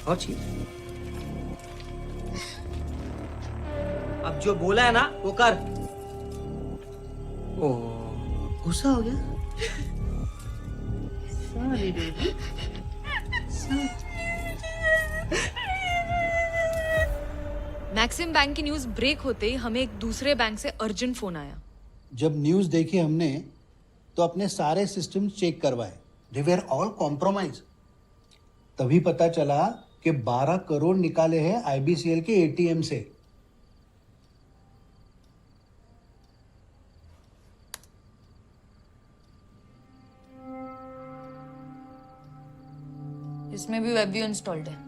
[SPEAKER 6] और चाहिए। अब जो बोला है ना वो कर। ओ, गुस्सा हो गया? Sorry, baby. Sorry.
[SPEAKER 4] Maxim bank की न्यूज ब्रेक होते ही हमें एक दूसरे बैंक से अर्जेंट फोन आया।
[SPEAKER 18] जब न्यूज देखी हमने तो अपने सारे सिस्टम चेक करवाए। They were all compromise. तभी पता चला कि 12 करोड़ निकाले हैं आईबीसीएल के एटीएम से।
[SPEAKER 10] इसमें भी वेबव्यू इंस्टॉल्ड है।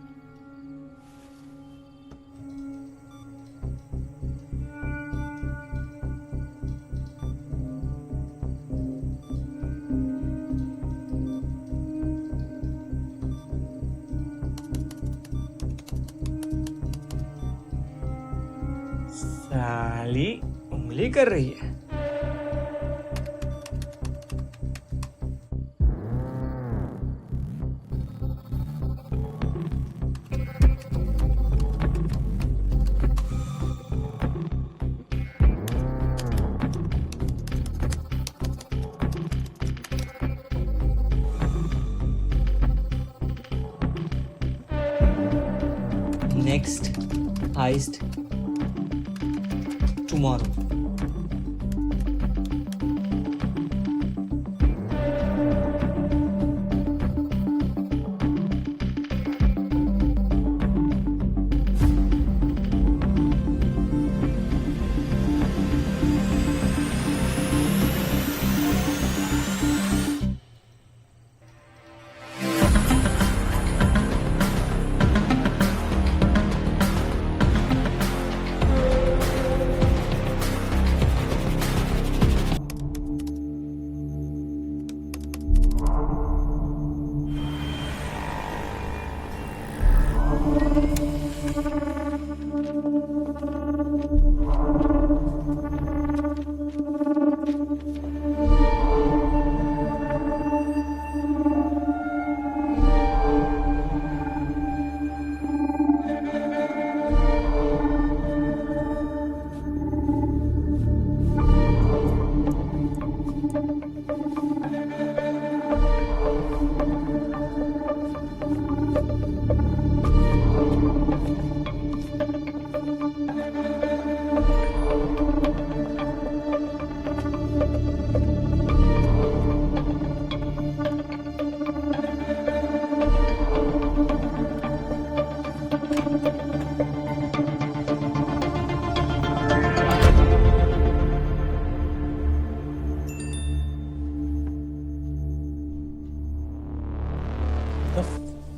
[SPEAKER 6] साली उंगली कर रही है। Next heist tomorrow.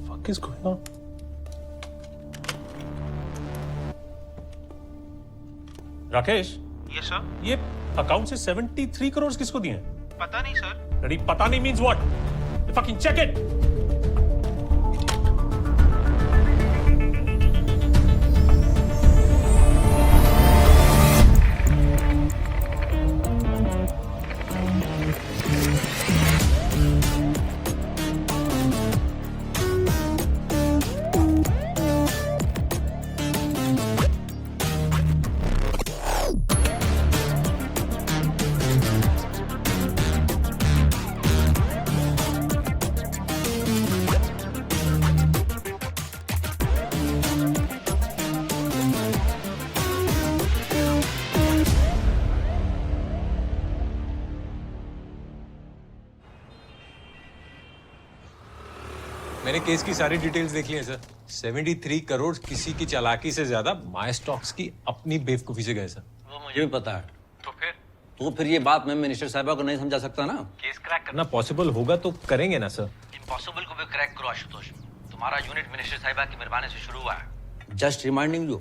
[SPEAKER 12] What is going on?
[SPEAKER 5] Rakesh,
[SPEAKER 19] yes sir.
[SPEAKER 5] ये अकाउंट से 73 करोड़ किसको दिए हैं?
[SPEAKER 19] पता नहीं सर।
[SPEAKER 5] रेडी, पता नहीं means what? Fucking check it. मैंने केस की सारी डिटेल्स देख ली हैं सर। 73 करोड़ किसी की चालाकी से ज्यादा माय स्टॉक्स की अपनी बेवकूफी से गए सर।
[SPEAKER 15] वो मुझे भी पता है। तो फिर ये बात मैं मिनिस्टर साहिबा को नहीं समझा सकता ना।
[SPEAKER 5] केस क्रैक करना पॉसिबल होगा तो करेंगे ना सर।
[SPEAKER 15] इम्पॉसिबल को भी क्रैक करो आशुतोष। तुम्हारा यूनिट मिनिस्टर साहिबा की मेहरबानी से शुरू हुआ है। Just reminding you.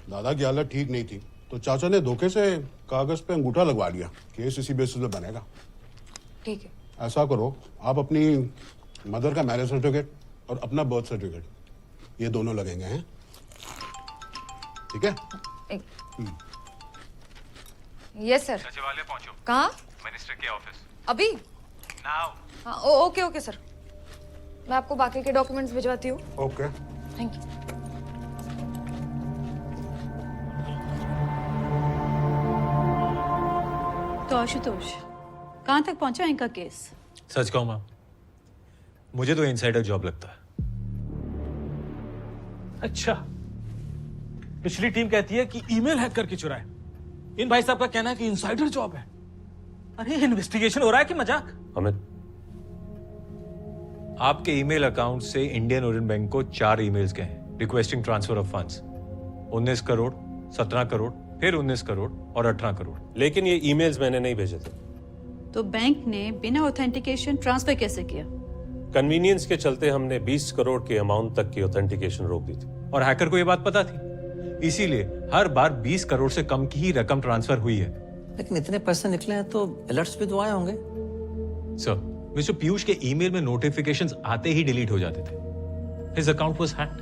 [SPEAKER 1] दादा की हालत ठीक नहीं थी तो चाचा ने धोखे से कागज पे अंगूठा लगवा लिया। केस इसी बेसिस पे बनेगा।
[SPEAKER 4] ठीक है।
[SPEAKER 1] ऐसा करो, आप अपनी मदर का मैरिज सर्टिफिकेट और अपना बर्थ सर्टिफिकेट ये दोनों लगेंगे हैं, ठीक है?
[SPEAKER 4] Yes sir.
[SPEAKER 5] सचिवालय पहुंचो।
[SPEAKER 4] कहाँ?
[SPEAKER 5] मिनिस्टर के ऑफिस।
[SPEAKER 4] अभी?
[SPEAKER 5] नाउ।
[SPEAKER 4] हाँ, ओके ओके सर। मैं आपको बाकी के डॉक्यूमेंट्स भिजवाती हूँ।
[SPEAKER 1] ओके।
[SPEAKER 4] Thank you.
[SPEAKER 19] तो आशुतोष, कहाँ तक पहुंचा इनका केस?
[SPEAKER 5] सच कहूं मैम, मुझे तो इनसाइडर जॉब लगता है।
[SPEAKER 12] अच्छा, पिछली टीम कहती है कि ईमेल हैक करके चुराए। इन भाई साहब का कहना है कि इनसाइडर जॉब है। अरे इन्वेस्टिगेशन हो रहा है कि मजाक?
[SPEAKER 5] अमित, आपके ईमेल अकाउंट से इंडियन ओरिएंट बैंक को 4 ईमेल्स गए हैं requesting transfer of funds. 19 crore, 17 crore, फिर 19 करोड़ और 18 करोड़।
[SPEAKER 20] लेकिन ये ईमेल्स मैंने नहीं भेजे थे।
[SPEAKER 19] तो बैंक ने बिना ऑथेंटिकेशन ट्रांसफर कैसे किया?
[SPEAKER 20] कन्वीनियंस के चलते हमने 20 करोड़ के अमाउंट तक की ऑथेंटिकेशन रोक दी थी।
[SPEAKER 5] और हैकर को ये बात पता थी, इसीलिए हर बार 20 करोड़ से कम की ही रकम ट्रांसफर हुई है।
[SPEAKER 15] लेकिन इतने पैसे निकले हैं तो अलर्ट्स भी तो आए होंगे।
[SPEAKER 5] सर, मिस्टर पीयूष के ईमेल में नोटिफिकेशंस आते ही डिलीट हो जाते थे। His account was hacked.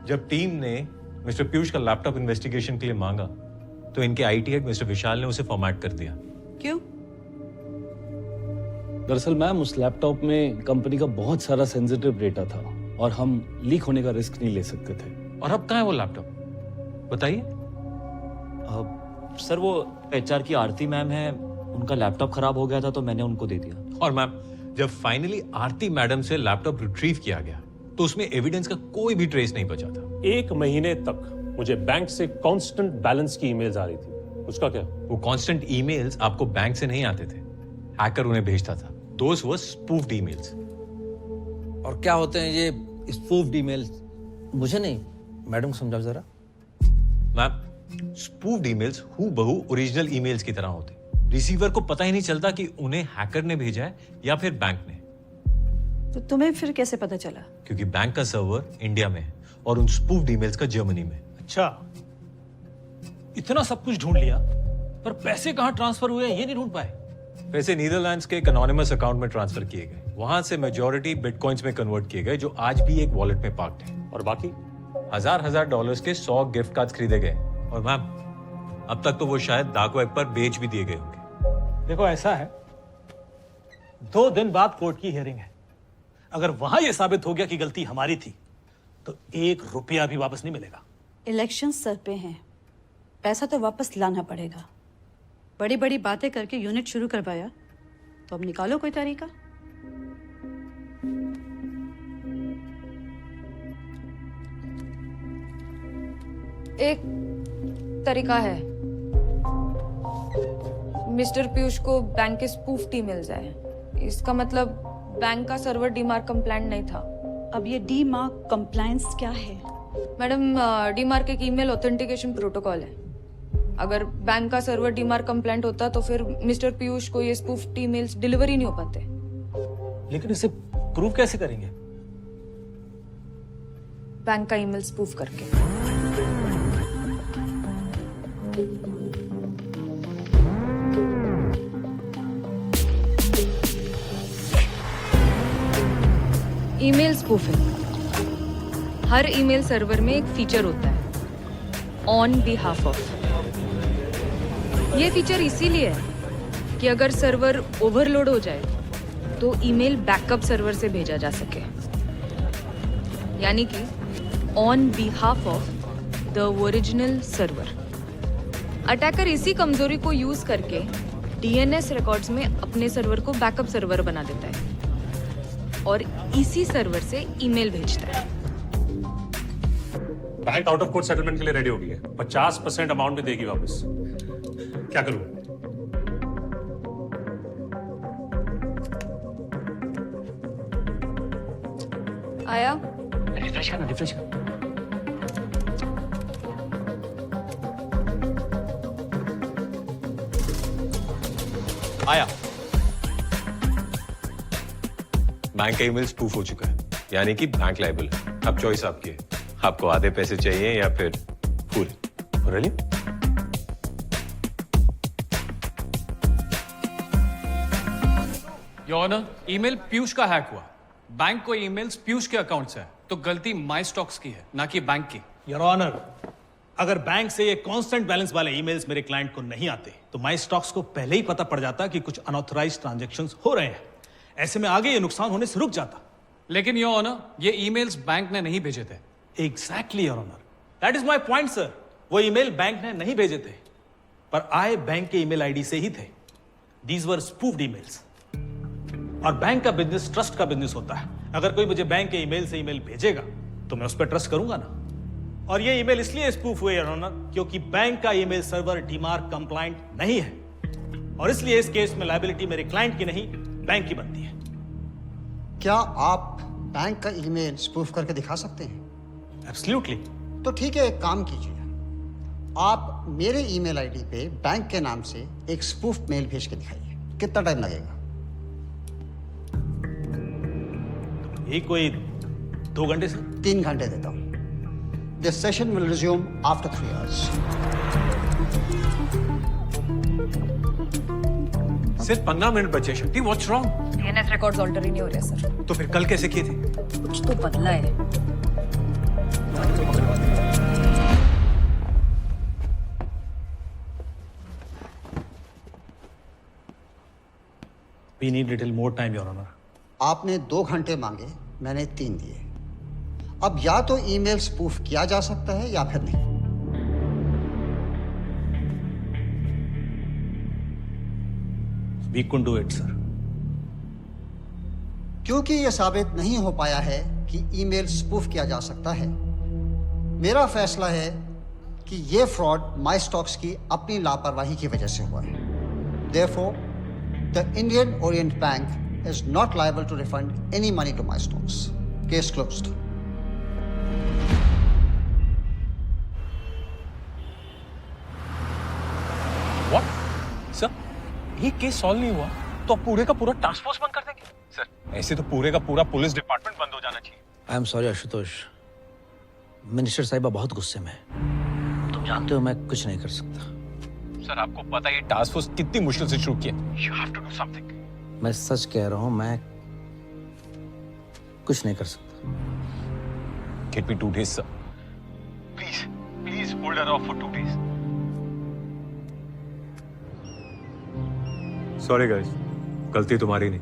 [SPEAKER 5] जब टीम ने मिस्टर पीयूष का लैपटॉप इन्वेस्टिगेशन के लिए मांगा तो इनके आईटी हेड मिस्टर विशाल ने उसे फॉर्मेट कर दिया।
[SPEAKER 19] क्यों?
[SPEAKER 21] दरअसल मैम, उस लैपटॉप में कंपनी का बहुत सारा सेंसिटिव डेटा था और हम लीक होने का रिस्क नहीं ले सकते थे।
[SPEAKER 5] और अब कहाँ है वो लैपटॉप, बताइए।
[SPEAKER 22] सर, वो एचआर की आरती मैम है, उनका लैपटॉप खराब हो गया था तो मैंने उनको दे दिया।
[SPEAKER 5] और मैम, जब फाइनली आरती मैडम से लैपटॉप रिट्रीव किया गया तो उसमें एविडेंस का कोई भी ट्रेस नहीं बचा था।
[SPEAKER 20] 1 महीने तक मुझे बैंक से कांस्टेंट बैलेंस की ईमेल्स आ रही थी। उसका क्या?
[SPEAKER 5] वो कांस्टेंट ईमेल्स आपको बैंक से नहीं आते थे, हैकर उन्हें भेजता था। दोस वर स्पूफ्ड ईमेल्स।
[SPEAKER 15] और क्या होते हैं ये स्पूफ्ड ईमेल्स? मुझे नहीं, मैडम को समझाओ जरा।
[SPEAKER 5] मैम, स्पूफ्ड ईमेल्स हूबहू ओरिजिनल ईमेल्स की तरह होते। रिसीवर को पता ही नहीं चलता कि उन्हें हैकर ने भेजा है या फिर बैंक ने।
[SPEAKER 19] तो तुम्हें फिर कैसे पता चला?
[SPEAKER 5] क्योंकि बैंक का सर्वर इंडिया में है और उन स्पूफ्ड ईमेल्स का जर्मनी में।
[SPEAKER 12] अच्छा, इतना सब कुछ ढूंढ लिया पर पैसे कहां ट्रांसफर हुए ये नहीं ढूंढ पाए।
[SPEAKER 5] पैसे नीदरलैंड्स के एक एनोनिमस अकाउंट में ट्रांसफर किए गए। वहां से मेजॉरिटी बिटकॉइंस में कन्वर्ट किए गए जो आज भी एक वॉलेट में पार्क्ड है।
[SPEAKER 20] और बाकी
[SPEAKER 5] हजार $1000 के 100 गिफ्ट कार्ड्स खरीदे गए। और मैम, अब तक तो वो शायद डार्क वेब पर बेच भी दिए गए होंगे।
[SPEAKER 12] देखो, ऐसा है, 2 दिन बाद कोर्ट की हियरिंग है। अगर वहां यह साबित हो गया कि गलती हमारी थी तो 1 रुपया भी वापस नहीं मिलेगा।
[SPEAKER 19] इलेक्शन सर पे हैं, पैसा तो वापस लाना पड़ेगा। बड़ी बड़ी बातें करके यूनिट शुरू करवाया तो अब निकालो कोई तरीका।
[SPEAKER 4] एक तरीका है। मिस्टर पीयूष को बैंक के स्पूफ्ड ईमेल्स आए। इसका मतलब बैंक का सर्वर डीमार्क कंप्लायंट नहीं था।
[SPEAKER 19] अब ये डीमार्क कंप्लायंस क्या है?
[SPEAKER 4] मैडम, डीमार्क एक ईमेल ऑथेंटिकेशन प्रोटोकॉल है। अगर बैंक का सर्वर डीमार्क कंप्लायंट होता तो फिर मिस्टर पीयूष को ये स्पूफ्ड ईमेल्स डिलीवर ही नहीं हो पाते।
[SPEAKER 12] लेकिन इसे प्रूव कैसे करेंगे?
[SPEAKER 4] बैंक का ईमेल स्पूफ करके। Email spoofing. हर ईमेल सर्वर में एक फीचर होता है, ऑन बिहाफ ऑफ। ये फीचर इसीलिए है कि अगर सर्वर ओवरलोड हो जाए तो ईमेल बैकअप सर्वर से भेजा जा सके, यानी कि on behalf of the original server. Attacker इसी कमजोरी को यूज करके डीएनएस रिकॉर्ड्स में अपने सर्वर को बैकअप सर्वर बना देता है और इसी सर्वर से ईमेल भेजता है।
[SPEAKER 20] Bank out of court settlement के लिए रेडी हो गई है, 50% अमाउंट भी देगी वापस। क्या करूं?
[SPEAKER 4] आया?
[SPEAKER 6] रिफ्रेश करना, रिफ्रेश करना।
[SPEAKER 5] आया। बैंक का ईमेल स्पूफ हो चुका है, यानी कि बैंक लायबल है। अब चॉइस आपकी है, आपको आधे पैसे चाहिए या फिर पूरे। Really?
[SPEAKER 3] Your honour, email Piyush का हैक हुआ। बैंक को ईमेल्स पीयूष के अकाउंट से है, तो गलती माई स्टॉक्स की है, ना कि बैंक की।
[SPEAKER 12] योर ऑनर, अगर बैंक से ये कांस्टेंट बैलेंस वाले ईमेल्स मेरे क्लाइंट को नहीं आते तो माई स्टॉक्स को पहले ही पता पड़ जाता कि कुछ अनऑथराइज्ड ट्रांजैक्शंस हो रहे हैं। ऐसे में आगे ये नुकसान होने से रुक जाता।
[SPEAKER 3] लेकिन योर ऑनर, ये ईमेल्स बैंक ने नहीं भेजे थे।
[SPEAKER 12] Exactly your honour, that is my point sir. वो ईमेल बैंक ने नहीं भेजे थे, पर आए बैंक के ईमेल आईडी से ही थे। These were spoofed emails. और बैंक का बिजनेस ट्रस्ट का बिजनेस होता है। अगर कोई मुझे बैंक के ईमेल से ईमेल भेजेगा तो मैं उस पर ट्रस्ट करूंगा ना। और ये ईमेल इसलिए स्पूफ हुए योर ऑनर क्योंकि बैंक का ईमेल सर्वर डीमार्क कंप्लायंट नहीं है, और इसलिए इस केस में लायबिलिटी मेरे क्लाइंट की नहीं, बैंक की बनती है।
[SPEAKER 8] क्या आप बैंक का ईमेल स्पूफ करके दिखा सकते हैं?
[SPEAKER 12] एब्सोल्युटली।
[SPEAKER 8] तो ठीक है, एक काम कीजिए, आप मेरे ईमेल आईडी पे बैंक के नाम से एक स्पूफ मेल भेज के दिखाइए। कितना टाइम लगेगा?
[SPEAKER 12] यही कोई 2 घंटे से
[SPEAKER 8] 3 घंटे देता हूं। This session will resume after 3 hours.
[SPEAKER 5] सिर्फ 15 मिनट बचे। Shakti, what's wrong?
[SPEAKER 10] DNS records alter ही नहीं हो रहे सर।
[SPEAKER 5] तो फिर कल कैसे किए थे?
[SPEAKER 10] कुछ तो बदला है।
[SPEAKER 12] We need little more time, Your Honor.
[SPEAKER 8] आपने 2 घंटे मांगे, मैंने 3 दिए। अब या तो ईमेल स्पूफ किया जा सकता है या फिर नहीं।
[SPEAKER 12] We couldn't do it, sir.
[SPEAKER 8] क्योंकि यह साबित नहीं हो पाया है कि ईमेल स्पूफ किया जा सकता है, मेरा फैसला है कि यह फ्रॉड माई स्टॉक्स की अपनी लापरवाही की वजह से हुआ है। Therefore, the Indian Orient Bank is not liable to refund any money to my stocks. Case closed.
[SPEAKER 5] What? Sir, ये केस सॉल्व नहीं हुआ तो अब पूरे का पूरा टास्क फोर्स बंद कर देंगे? सर, ऐसे तो पूरे का पूरा पुलिस डिपार्टमेंट बंद हो जाना चाहिए।
[SPEAKER 23] I am sorry Ashutosh, minister साहिबा बहुत गुस्से में है। तुम जानते हो मैं कुछ नहीं कर सकता।
[SPEAKER 5] सर, आपको पता है ये टास्क फोर्स कितनी मुश्किल से शुरू किया। You have to do something.
[SPEAKER 23] मैं सच कह रहा हूं, मैं कुछ नहीं कर सकता।
[SPEAKER 5] Get me 2 days, sir. Please hold her off for 2 days. Sorry guys, गलती तुम्हारी नहीं,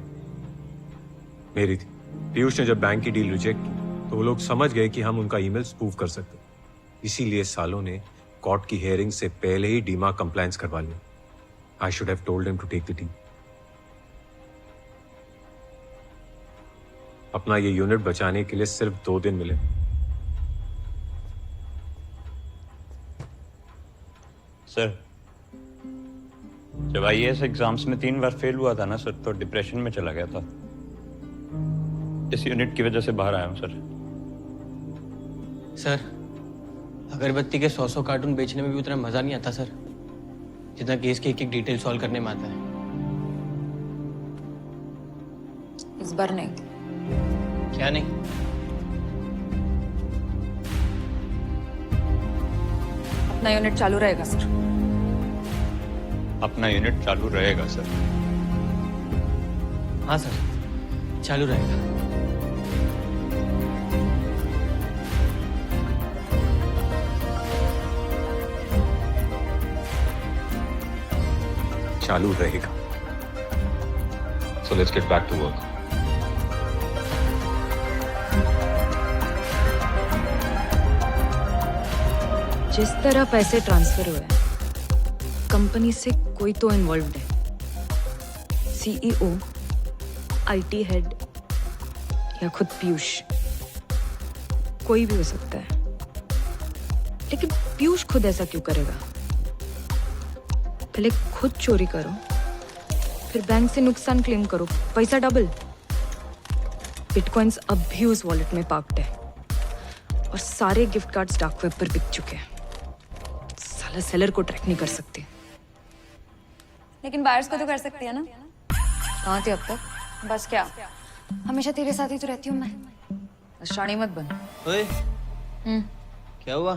[SPEAKER 5] मेरी थी। पीयूष ने जब बैंक की डील रिजेक्ट की तो वो लोग समझ गए कि हम उनका ईमेल स्पूफ कर सकते, इसीलिए सालों ने कोर्ट की हियरिंग से पहले ही डीमार्क कंप्लायंस करवा लिया। I should have told him to take the deal. अपना ये यूनिट बचाने के लिए सिर्फ 2 दिन मिले।
[SPEAKER 7] सर, जब आईएएस एग्जाम्स में 3 बार फेल हुआ था ना सर, तो डिप्रेशन में चला गया था। इस यूनिट की वजह से बाहर आया हूं सर।
[SPEAKER 6] सर, अगरबत्ती के 100 कार्टून बेचने में भी उतना मजा नहीं आता सर, जितना केस की एक डिटेल सॉल्व करने में आता है।
[SPEAKER 10] इस बार नहीं।
[SPEAKER 6] क्या नहीं?
[SPEAKER 10] अपना यूनिट चालू रहेगा सर।
[SPEAKER 7] अपना यूनिट चालू रहेगा सर।
[SPEAKER 6] हाँ सर, चालू रहेगा।
[SPEAKER 5] चालू रहेगा। So let's get back to work.
[SPEAKER 4] जिस तरह पैसे ट्रांसफर हुए कंपनी से कोई तो इन्वॉल्व्ड है। सीईओ, आईटी हेड या खुद पीयूष, कोई भी हो सकता है। लेकिन पीयूष खुद ऐसा क्यों करेगा? पहले खुद चोरी करो, फिर बैंक से नुकसान क्लेम करो, पैसा डबल। बिटकॉइंस अब भी उस वॉलेट में पार्क्ड है और सारे गिफ्ट कार्ड्स डार्क वेब पर बिक चुके हैं। साला सेलर को ट्रैक नहीं कर सकते।
[SPEAKER 10] लेकिन बायर्स को तो कर सकती है ना? कहाँ थे अब तक? बस क्या, हमेशा तेरे साथ ही तो रहती हूँ मैं। बस शानी मत बन।
[SPEAKER 6] ओए, क्या हुआ?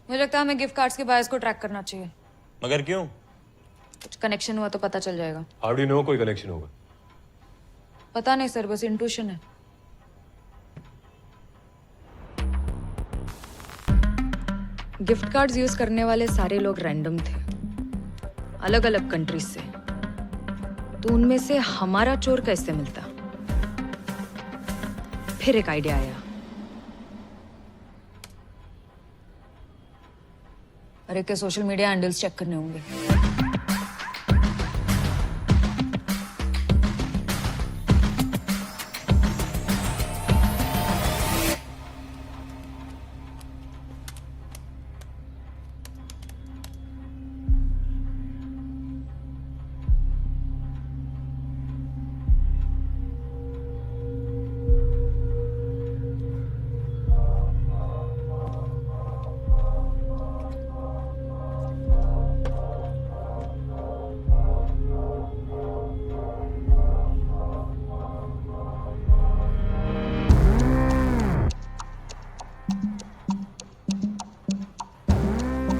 [SPEAKER 10] मुझे लगता है हमें गिफ्ट कार्ड्स के बायर्स को ट्रैक करना चाहिए।
[SPEAKER 7] मगर क्यों?
[SPEAKER 10] कुछ कनेक्शन हुआ तो पता चल जाएगा।
[SPEAKER 5] हाउ डू यू नो कोई कनेक्शन होगा?
[SPEAKER 10] पता नहीं सर, बस इंट्यूशन है।
[SPEAKER 4] गिफ्ट कार्ड्स यूज करने वाले सारे लोग रैंडम थे, अलग अलग कंट्रीज से। तो उनमें से हमारा चोर कैसे मिलता? फिर एक आइडिया आया।
[SPEAKER 10] अरे के सोशल मीडिया हैंडल्स चेक करने होंगे।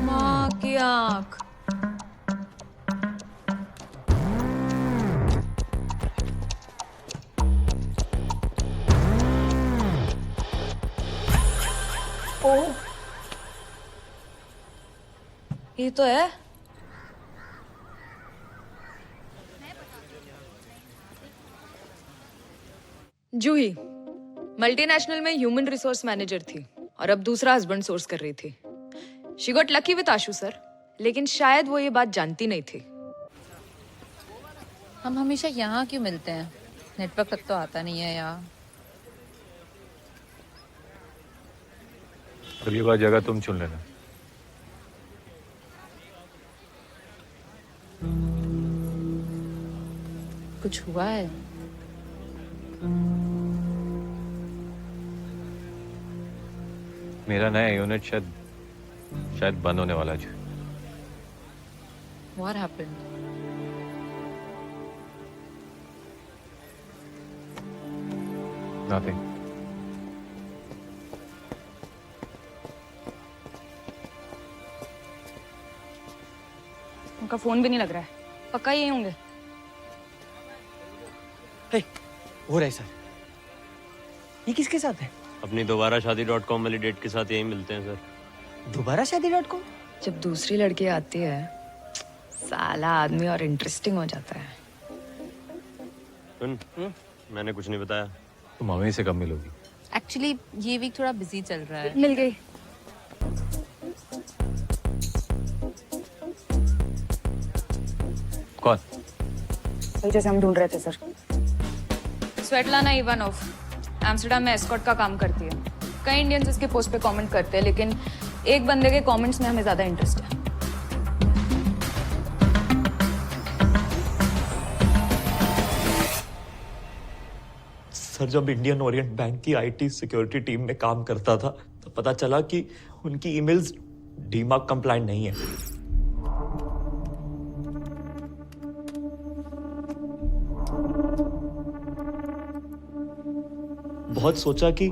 [SPEAKER 4] माँ की आँख।
[SPEAKER 10] ओह, ये तो है।
[SPEAKER 4] जूही मल्टीनेशनल में ह्यूमन रिसोर्स मैनेजर थी और अब दूसरा हस्बैंड सोर्स कर रही थी। She got lucky with Ashu sir, लेकिन शायद वो ये बात जानती नहीं थी।
[SPEAKER 10] हम हमेशा यहाँ क्यों मिलते हैं? नेटवर्क तक तो आता नहीं है यार।
[SPEAKER 5] अगली बार जगह तुम चुन लेना।
[SPEAKER 10] कुछ हुआ है?
[SPEAKER 5] मेरा नया यूनिट शायद बंद होने वाला है।
[SPEAKER 10] What happened?
[SPEAKER 5] Nothing.
[SPEAKER 4] उनका फोन भी नहीं लग रहा है। पक्का यही होंगे।
[SPEAKER 6] हो रहा है सर। ये किसके साथ है?
[SPEAKER 7] अपनी दोबारा शादी.com वाली डेट के साथ यही मिलते हैं सर।
[SPEAKER 6] दोबारा शादी.com?
[SPEAKER 4] जब दूसरी लड़की आती है, साला आदमी और इंटरेस्टिंग हो जाता है।
[SPEAKER 7] सुन, मैंने कुछ नहीं बताया।
[SPEAKER 5] तुम हमें से कब मिलोगी?
[SPEAKER 10] एक्चुअली ये वीक थोड़ा बिजी चल रहा है।
[SPEAKER 4] मिल गई।
[SPEAKER 5] कौन?
[SPEAKER 4] वही जैसे हम ढूंढ रहे थे सर। स्वेटलाना इवानोव एम्स्टर्डम में एस्कॉर्ट का काम करती है। कई इंडियंस इसके पोस्ट पे कमेंट करते हैं, लेकिन एक बंदे के कमेंट्स में हमें ज्यादा इंटरेस्ट है।
[SPEAKER 22] सर, जब इंडियन ओरिएंट बैंक की आईटी सिक्योरिटी टीम में काम करता था तो पता चला कि उनकी ईमेल्स डीमार्क कंप्लायंट नहीं है। बहुत सोचा कि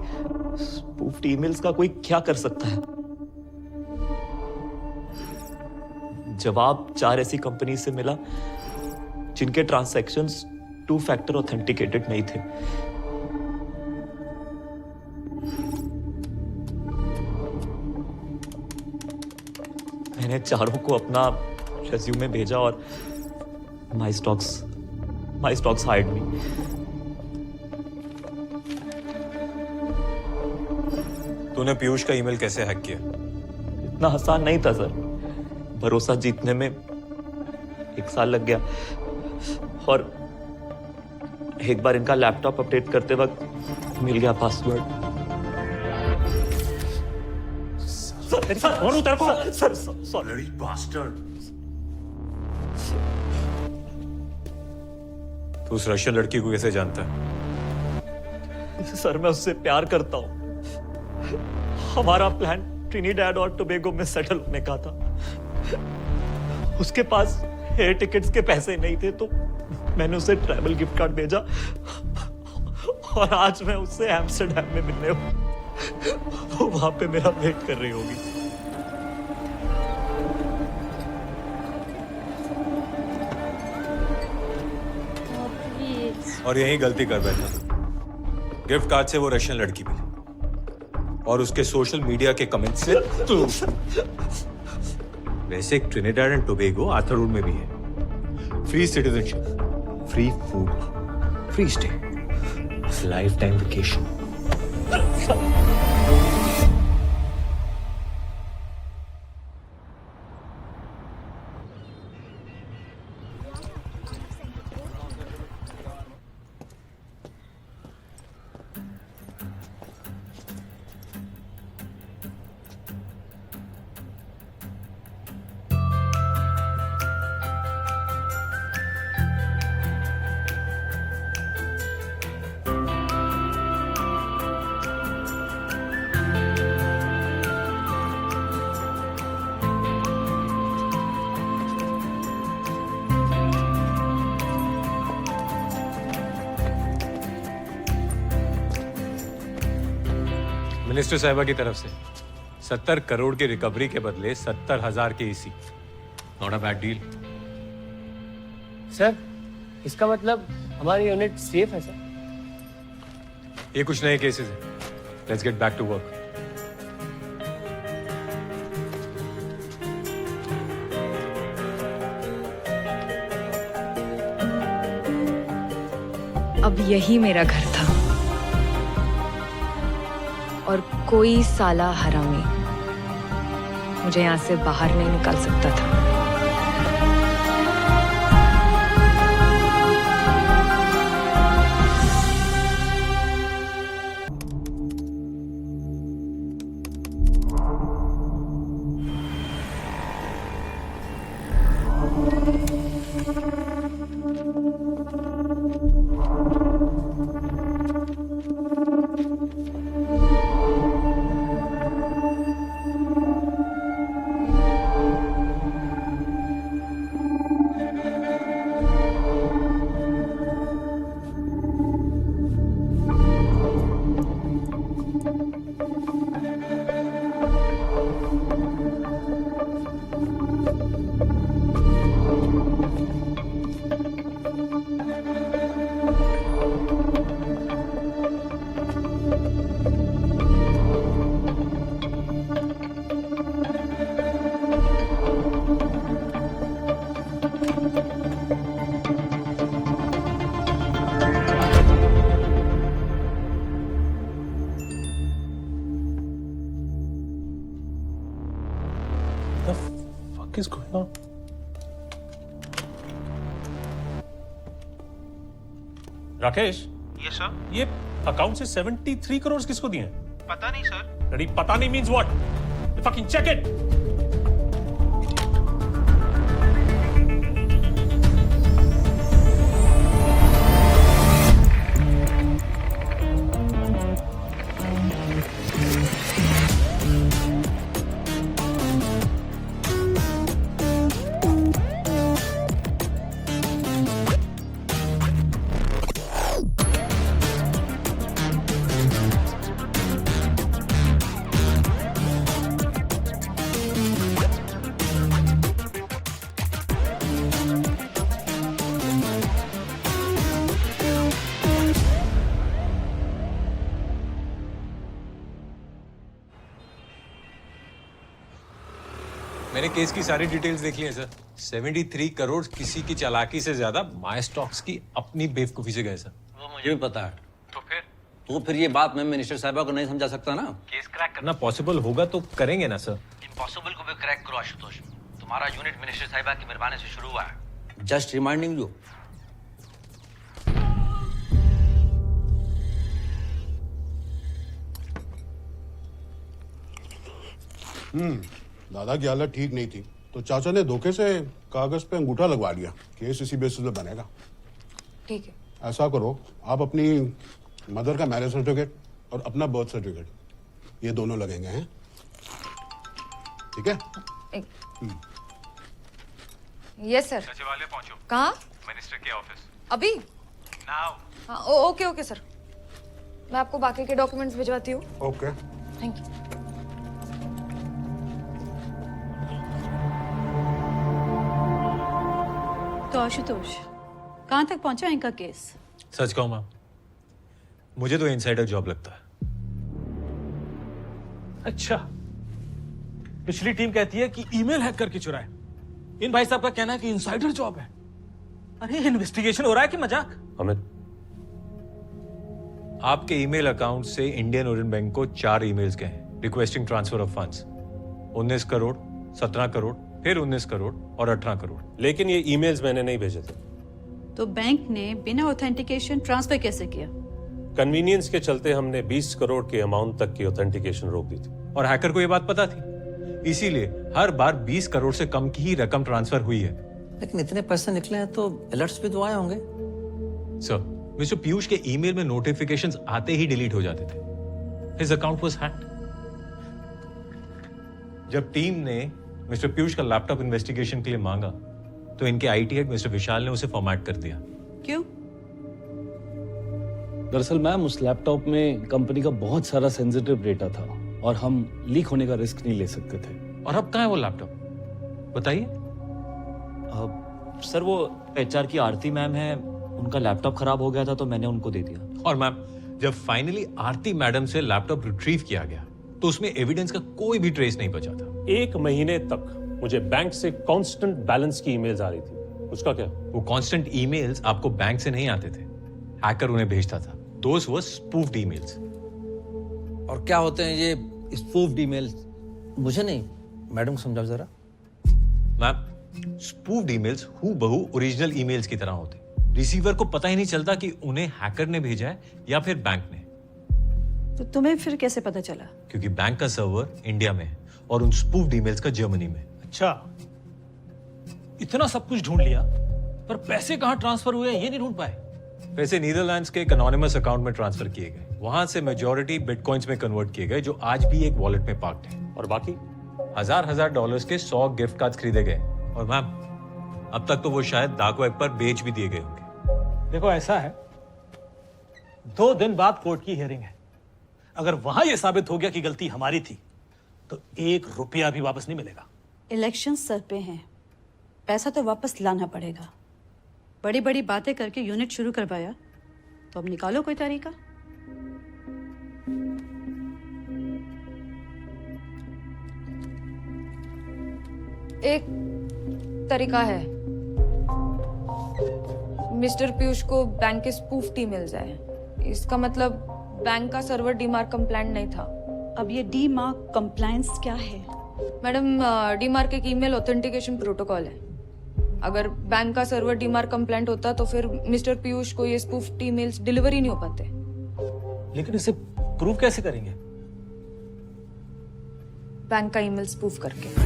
[SPEAKER 22] स्पूफ्ड ईमेल्स का कोई क्या कर सकता है। जवाब 4 ऐसी कंपनी से मिला जिनके ट्रांजैक्शंस 2 फैक्टर ऑथेंटिकेटेड नहीं थे। मैंने चारों को अपना रेज्यूमे भेजा और माई स्टॉक्स हायर्ड मी।
[SPEAKER 5] तूने पीयूष का ईमेल कैसे हैक किया?
[SPEAKER 22] इतना आसान नहीं था सर। भरोसा जीतने में 1 साल लग गया और एक बार इनका लैपटॉप अपडेट करते वक्त मिल गया पासवर्ड। सर, मेरे साथ और उतर को सर सॉरी
[SPEAKER 5] तू उस रशियन लड़की को कैसे जानता है?
[SPEAKER 22] सर मैं उससे प्यार करता हूं। हमारा प्लान ट्रिनिडैड और टोबैगो में सेटल होने का था। उसके पास एयर टिकट्स के पैसे नहीं थे तो मैंने उसे ट्रैवल गिफ्ट कार्ड भेजा और आज मैं उससे एम्स्टर्डम में मिलने हूं। वो वहां पे मेरा वेट कर रही होगी।
[SPEAKER 5] और यही गलती कर बैठा। गिफ्ट कार्ड से वो रशियन लड़की मिली और उसके सोशल मीडिया के कमेंट से तू। वैसे एक Trinidad and Tobago Arthur road में भी है। Free citizenship, free food, free stay, life time vacation. Minister साहिबा की तरफ से 70 करोड़ की रिकवरी के बदले 70,000 के EC. Not a bad deal.
[SPEAKER 6] Sir इसका मतलब हमारी यूनिट सेफ है सर?
[SPEAKER 5] ये कुछ नए केसेस हैं। Let's get back to work.
[SPEAKER 4] अब यही मेरा घर था और कोई साला हरामी मुझे यहां से बाहर नहीं निकाल सकता था।
[SPEAKER 20] Is going on? Rakesh.
[SPEAKER 2] Yes sir.
[SPEAKER 20] ये अकाउंट से 73 करोड़ किसको दिए हैं?
[SPEAKER 2] पता नहीं सर।
[SPEAKER 20] रेडी पता नहीं means what? Fucking check it.
[SPEAKER 5] मैंने केस की सारी डिटेल्स देख ली हैं सर। 73 करोड़ किसी की चालाकी से ज्यादा माय स्टॉक्स की अपनी बेवकूफी से गए सर।
[SPEAKER 22] वो मुझे भी पता है। तो फिर ये बात मैं मिनिस्टर साहिबा को नहीं समझा सकता ना?
[SPEAKER 5] केस क्रैक करना पॉसिबल होगा तो करेंगे ना सर।
[SPEAKER 22] इम्पॉसिबल को भी क्रैक करो आशुतोष। तुम्हारा यूनिट मिनिस्टर साहिबा की मेहरबानी से शुरू हुआ है। Just reminding you.
[SPEAKER 1] दादा की हालत ठीक नहीं थी तो चाचा ने धोखे से कागज पे अंगूठा लगवा लिया। केस इसी बेसिस पे बनेगा।
[SPEAKER 4] ठीक है।
[SPEAKER 1] ऐसा करो, आप अपनी मदर का मैरिज सर्टिफिकेट और अपना बर्थ सर्टिफिकेट ये दोनों लगेंगे हैं, ठीक है?
[SPEAKER 4] Yes sir.
[SPEAKER 5] सचिवालय पहुंचो।
[SPEAKER 4] कहाँ?
[SPEAKER 5] मिनिस्टर के ऑफिस।
[SPEAKER 4] अभी?
[SPEAKER 5] नाउ।
[SPEAKER 4] हाँ, ओके ओके सर। मैं आपको बाकी के डॉक्यूमेंट्स भिजवाती हूँ।
[SPEAKER 1] ओके।
[SPEAKER 4] Thank you.
[SPEAKER 19] तो आशुतोष, कहाँ तक पहुंचा इनका केस?
[SPEAKER 5] सच कहूं मैम, मुझे तो इनसाइडर जॉब लगता है।
[SPEAKER 12] अच्छा, पिछली टीम कहती है कि ईमेल हैक करके चुराए। इन भाई साहब का कहना है कि इनसाइडर जॉब है। अरे इन्वेस्टिगेशन हो रहा है कि मजाक?
[SPEAKER 20] अमित,
[SPEAKER 5] आपके ईमेल अकाउंट से इंडियन ओरिएंट बैंक को 4 ईमेल्स गए हैं requesting transfer of funds. 19 crore, 17 crore, फिर 19 करोड़ और 18 करोड़।
[SPEAKER 20] लेकिन ये ईमेल्स मैंने नहीं भेजे थे।
[SPEAKER 19] तो बैंक ने बिना ऑथेंटिकेशन ट्रांसफर कैसे किया?
[SPEAKER 20] कन्वीनियंस के चलते हमने 20 करोड़ के अमाउंट तक की ऑथेंटिकेशन रोक दी थी।
[SPEAKER 5] और हैकर को ये बात पता थी, इसीलिए हर बार 20 करोड़ से कम की ही रकम ट्रांसफर हुई है।
[SPEAKER 23] लेकिन इतने पैसे निकले हैं तो अलर्ट्स भी तो आए होंगे।
[SPEAKER 5] सर, मिस्टर पीयूष के ईमेल में नोटिफिकेशंस आते ही डिलीट हो जाते थे। His account was hacked. जब टीम ने मिस्टर पीयूष का लैपटॉप इन्वेस्टिगेशन के लिए मांगा तो इनके आईटी हेड मिस्टर विशाल ने उसे फॉर्मेट कर दिया।
[SPEAKER 19] क्यों?
[SPEAKER 21] दरअसल मैम, उस लैपटॉप में कंपनी का बहुत सारा सेंसिटिव डेटा था और हम लीक होने का रिस्क नहीं ले सकते थे।
[SPEAKER 5] और अब कहाँ है वो लैपटॉप, बताइए।
[SPEAKER 22] सर, वो एचआर की आरती मैम है, उनका लैपटॉप खराब हो गया था तो मैंने उनको दे दिया।
[SPEAKER 5] और मैम, जब फाइनली आरती मैडम से लैपटॉप रिट्रीव किया गया तो उसमें एविडेंस का कोई भी ट्रेस नहीं बचा था।
[SPEAKER 20] 1 महीने तक मुझे बैंक से कांस्टेंट बैलेंस की ईमेल्स आ रही थी। उसका क्या?
[SPEAKER 5] वो कांस्टेंट ईमेल्स आपको बैंक से नहीं आते थे, हैकर उन्हें भेजता था। दोस वर स्पूफ्ड ईमेल्स।
[SPEAKER 23] और क्या होते हैं ये स्पूफ्ड ईमेल्स? मुझे नहीं, मैडम को समझाओ जरा।
[SPEAKER 5] मैम, स्पूफ्ड ईमेल्स हूबहू ओरिजिनल ईमेल्स की तरह होते। रिसीवर को पता ही नहीं चलता कि उन्हें हैकर ने भेजा है या फिर बैंक ने।
[SPEAKER 19] तो तुम्हें फिर कैसे पता चला?
[SPEAKER 5] क्योंकि बैंक का सर्वर इंडिया में है और उन स्पूफ्ड ईमेल्स का जर्मनी में।
[SPEAKER 12] अच्छा, इतना सब कुछ ढूंढ लिया पर पैसे कहाँ ट्रांसफर हुए ये नहीं ढूंढ पाए।
[SPEAKER 5] पैसे नीदरलैंड्स के एक एनोनिमस अकाउंट में ट्रांसफर किए गए। वहां से मेजॉरिटी बिटकॉइंस में कन्वर्ट किए गए, जो आज भी एक वॉलेट में पार्क्ड है।
[SPEAKER 20] और बाकी
[SPEAKER 5] हजार डॉलर्स के 100 गिफ्ट कार्ड्स खरीदे गए। और मैम, अब तक तो वो शायद डार्क वेब पर बेच भी दिए गए होंगे।
[SPEAKER 12] देखो, ऐसा है, 2 दिन बाद कोर्ट की हियरिंग है। अगर वहां यह साबित हो गया कि गलती हमारी थी तो 1 रुपया भी वापस नहीं मिलेगा।
[SPEAKER 19] इलेक्शन सर पे हैं, पैसा तो वापस लाना पड़ेगा। बड़ी बड़ी बातें करके यूनिट शुरू करवाया तो अब निकालो कोई तरीका।
[SPEAKER 4] एक तरीका है। मिस्टर पीयूष को बैंक के स्पूफ्ड ईमेल्स आए। इसका मतलब बैंक का सर्वर डीमार्क कंप्लायंट नहीं था।
[SPEAKER 19] अब ये डीमार्क कंप्लायंस क्या है?
[SPEAKER 4] मैडम, डीमार्क एक ईमेल ऑथेंटिकेशन प्रोटोकॉल है। अगर बैंक का सर्वर डीमार्क कंप्लायंट होता तो फिर मिस्टर पीयूष को ये स्पूफ्ड ईमेल्स डिलीवर ही नहीं हो पाते।
[SPEAKER 12] लेकिन इसे प्रूव कैसे करेंगे?
[SPEAKER 4] बैंक का ईमेल स्पूफ करके।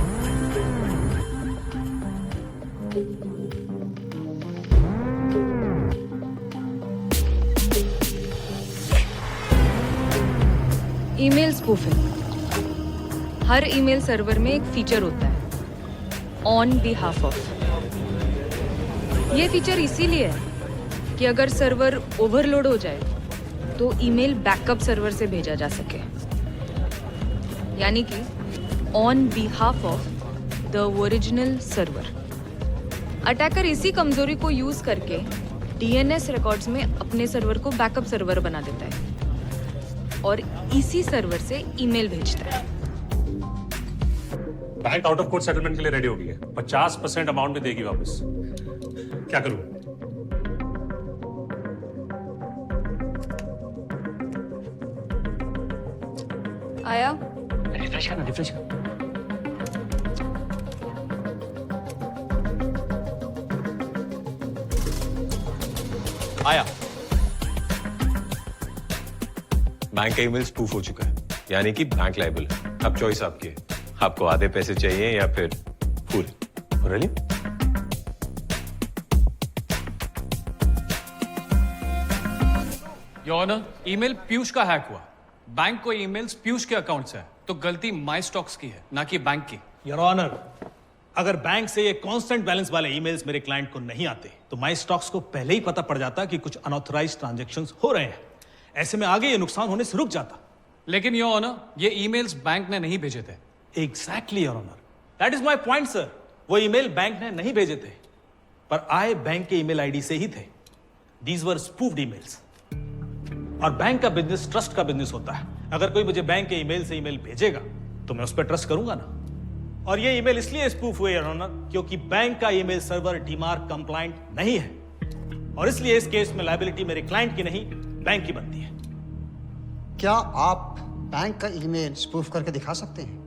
[SPEAKER 4] Email spoofing. हर ईमेल सर्वर में एक फीचर होता है, ऑन बिहाफ ऑफ। ये फीचर इसीलिए है कि अगर सर्वर ओवरलोड हो जाए तो ईमेल बैकअप सर्वर से भेजा जा सके, यानी कि on behalf of the original server. Attacker इसी कमजोरी को यूज करके डीएनएस रिकॉर्ड्स में अपने सर्वर को बैकअप सर्वर बना देता है और इसी सर्वर से ईमेल भेजता है।
[SPEAKER 20] Bank out of court settlement के लिए रेडी हो गई है। 50% अमाउंट में देगी वापस। क्या करूं?
[SPEAKER 4] आया?
[SPEAKER 22] रिफ्रेश करना, रिफ्रेश करना।
[SPEAKER 5] आया। बैंक का ईमेल स्पूफ हो चुका है, यानी कि बैंक लायबल है। अब चॉइस आपकी है, आपको आधे पैसे चाहिए या फिर पूरे? Really?
[SPEAKER 3] Your honour, email Piyush का हैक हुआ। बैंक को ईमेल्स पीयूष के अकाउंट से है, तो गलती माई स्टॉक्स की है, ना कि बैंक की।
[SPEAKER 12] योर ऑनर, अगर बैंक से ये कांस्टेंट बैलेंस वाले ईमेल्स मेरे क्लाइंट को नहीं आते तो माई स्टॉक्स को पहले ही पता पड़ जाता कि कुछ अनऑथराइज्ड ट्रांजैक्शंस हो रहे हैं। ऐसे में आगे ये नुकसान होने से रुक जाता।
[SPEAKER 3] लेकिन योर ऑनर, ये ईमेल्स बैंक ने नहीं भेजे थे।
[SPEAKER 12] Exactly your honour, that is my point sir. वो ईमेल बैंक ने नहीं भेजे थे, पर आए बैंक के ईमेल आईडी से ही थे। These were spoofed emails. और बैंक का बिजनेस ट्रस्ट का बिजनेस होता है। अगर कोई मुझे बैंक के ईमेल से ईमेल भेजेगा तो मैं उस पर ट्रस्ट करूंगा ना। और ये ईमेल इसलिए स्पूफ हुए योर ऑनर क्योंकि बैंक का ईमेल सर्वर डीमार्क कंप्लायंट नहीं है, और इसलिए इस केस में लायबिलिटी मेरे क्लाइंट की नहीं, बैंक की बनती है।
[SPEAKER 8] क्या आप बैंक का ईमेल स्पूफ करके दिखा सकते हैं?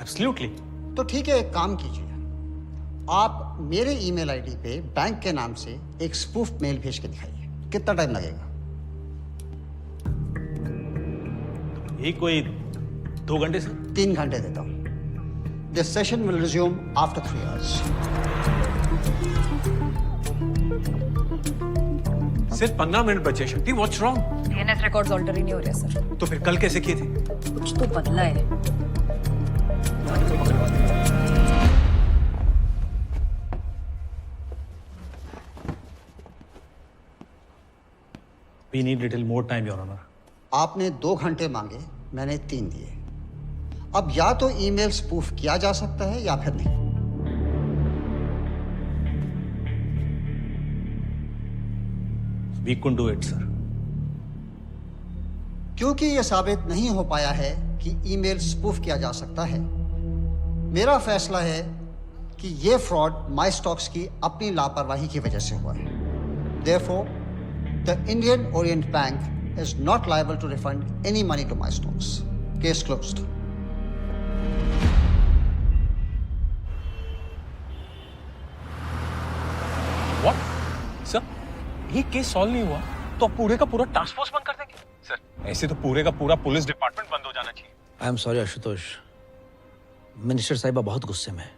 [SPEAKER 12] एब्सोल्युटली।
[SPEAKER 8] तो ठीक है, एक काम कीजिए, आप मेरे ईमेल आईडी पे बैंक के नाम से एक स्पूफ मेल भेज के दिखाइए। कितना टाइम लगेगा?
[SPEAKER 12] यही कोई 2 घंटे से
[SPEAKER 8] 3 घंटे देता हूं। This session will resume after 3 hours.
[SPEAKER 5] सिर्फ 15 मिनट बचे। Shakti, what's wrong?
[SPEAKER 10] DNS records alter ही नहीं हो रहे सर।
[SPEAKER 5] तो फिर कल कैसे किए थे?
[SPEAKER 10] कुछ तो बदला है।
[SPEAKER 12] We need little more time, Your Honor.
[SPEAKER 8] आपने 2 घंटे मांगे, मैंने 3 दिए। अब या तो ईमेल स्पूफ किया जा सकता है या फिर नहीं।
[SPEAKER 12] We couldn't do it, sir.
[SPEAKER 8] क्योंकि यह साबित नहीं हो पाया है कि ईमेल स्पूफ किया जा सकता है, मेरा फैसला है कि यह फ्रॉड माई स्टॉक्स की अपनी लापरवाही की वजह से हुआ है। Therefore, the Indian Orient Bank is not liable to refund any money to my stocks. Case closed.
[SPEAKER 5] What? Sir, ये केस सॉल्व नहीं हुआ तो अब पूरे का पूरा टास्क फोर्स बंद कर देंगे? सर, ऐसे तो पूरे का पूरा पुलिस डिपार्टमेंट बंद हो जाना चाहिए।
[SPEAKER 23] I am sorry Ashutosh, minister साहिबा बहुत गुस्से में है।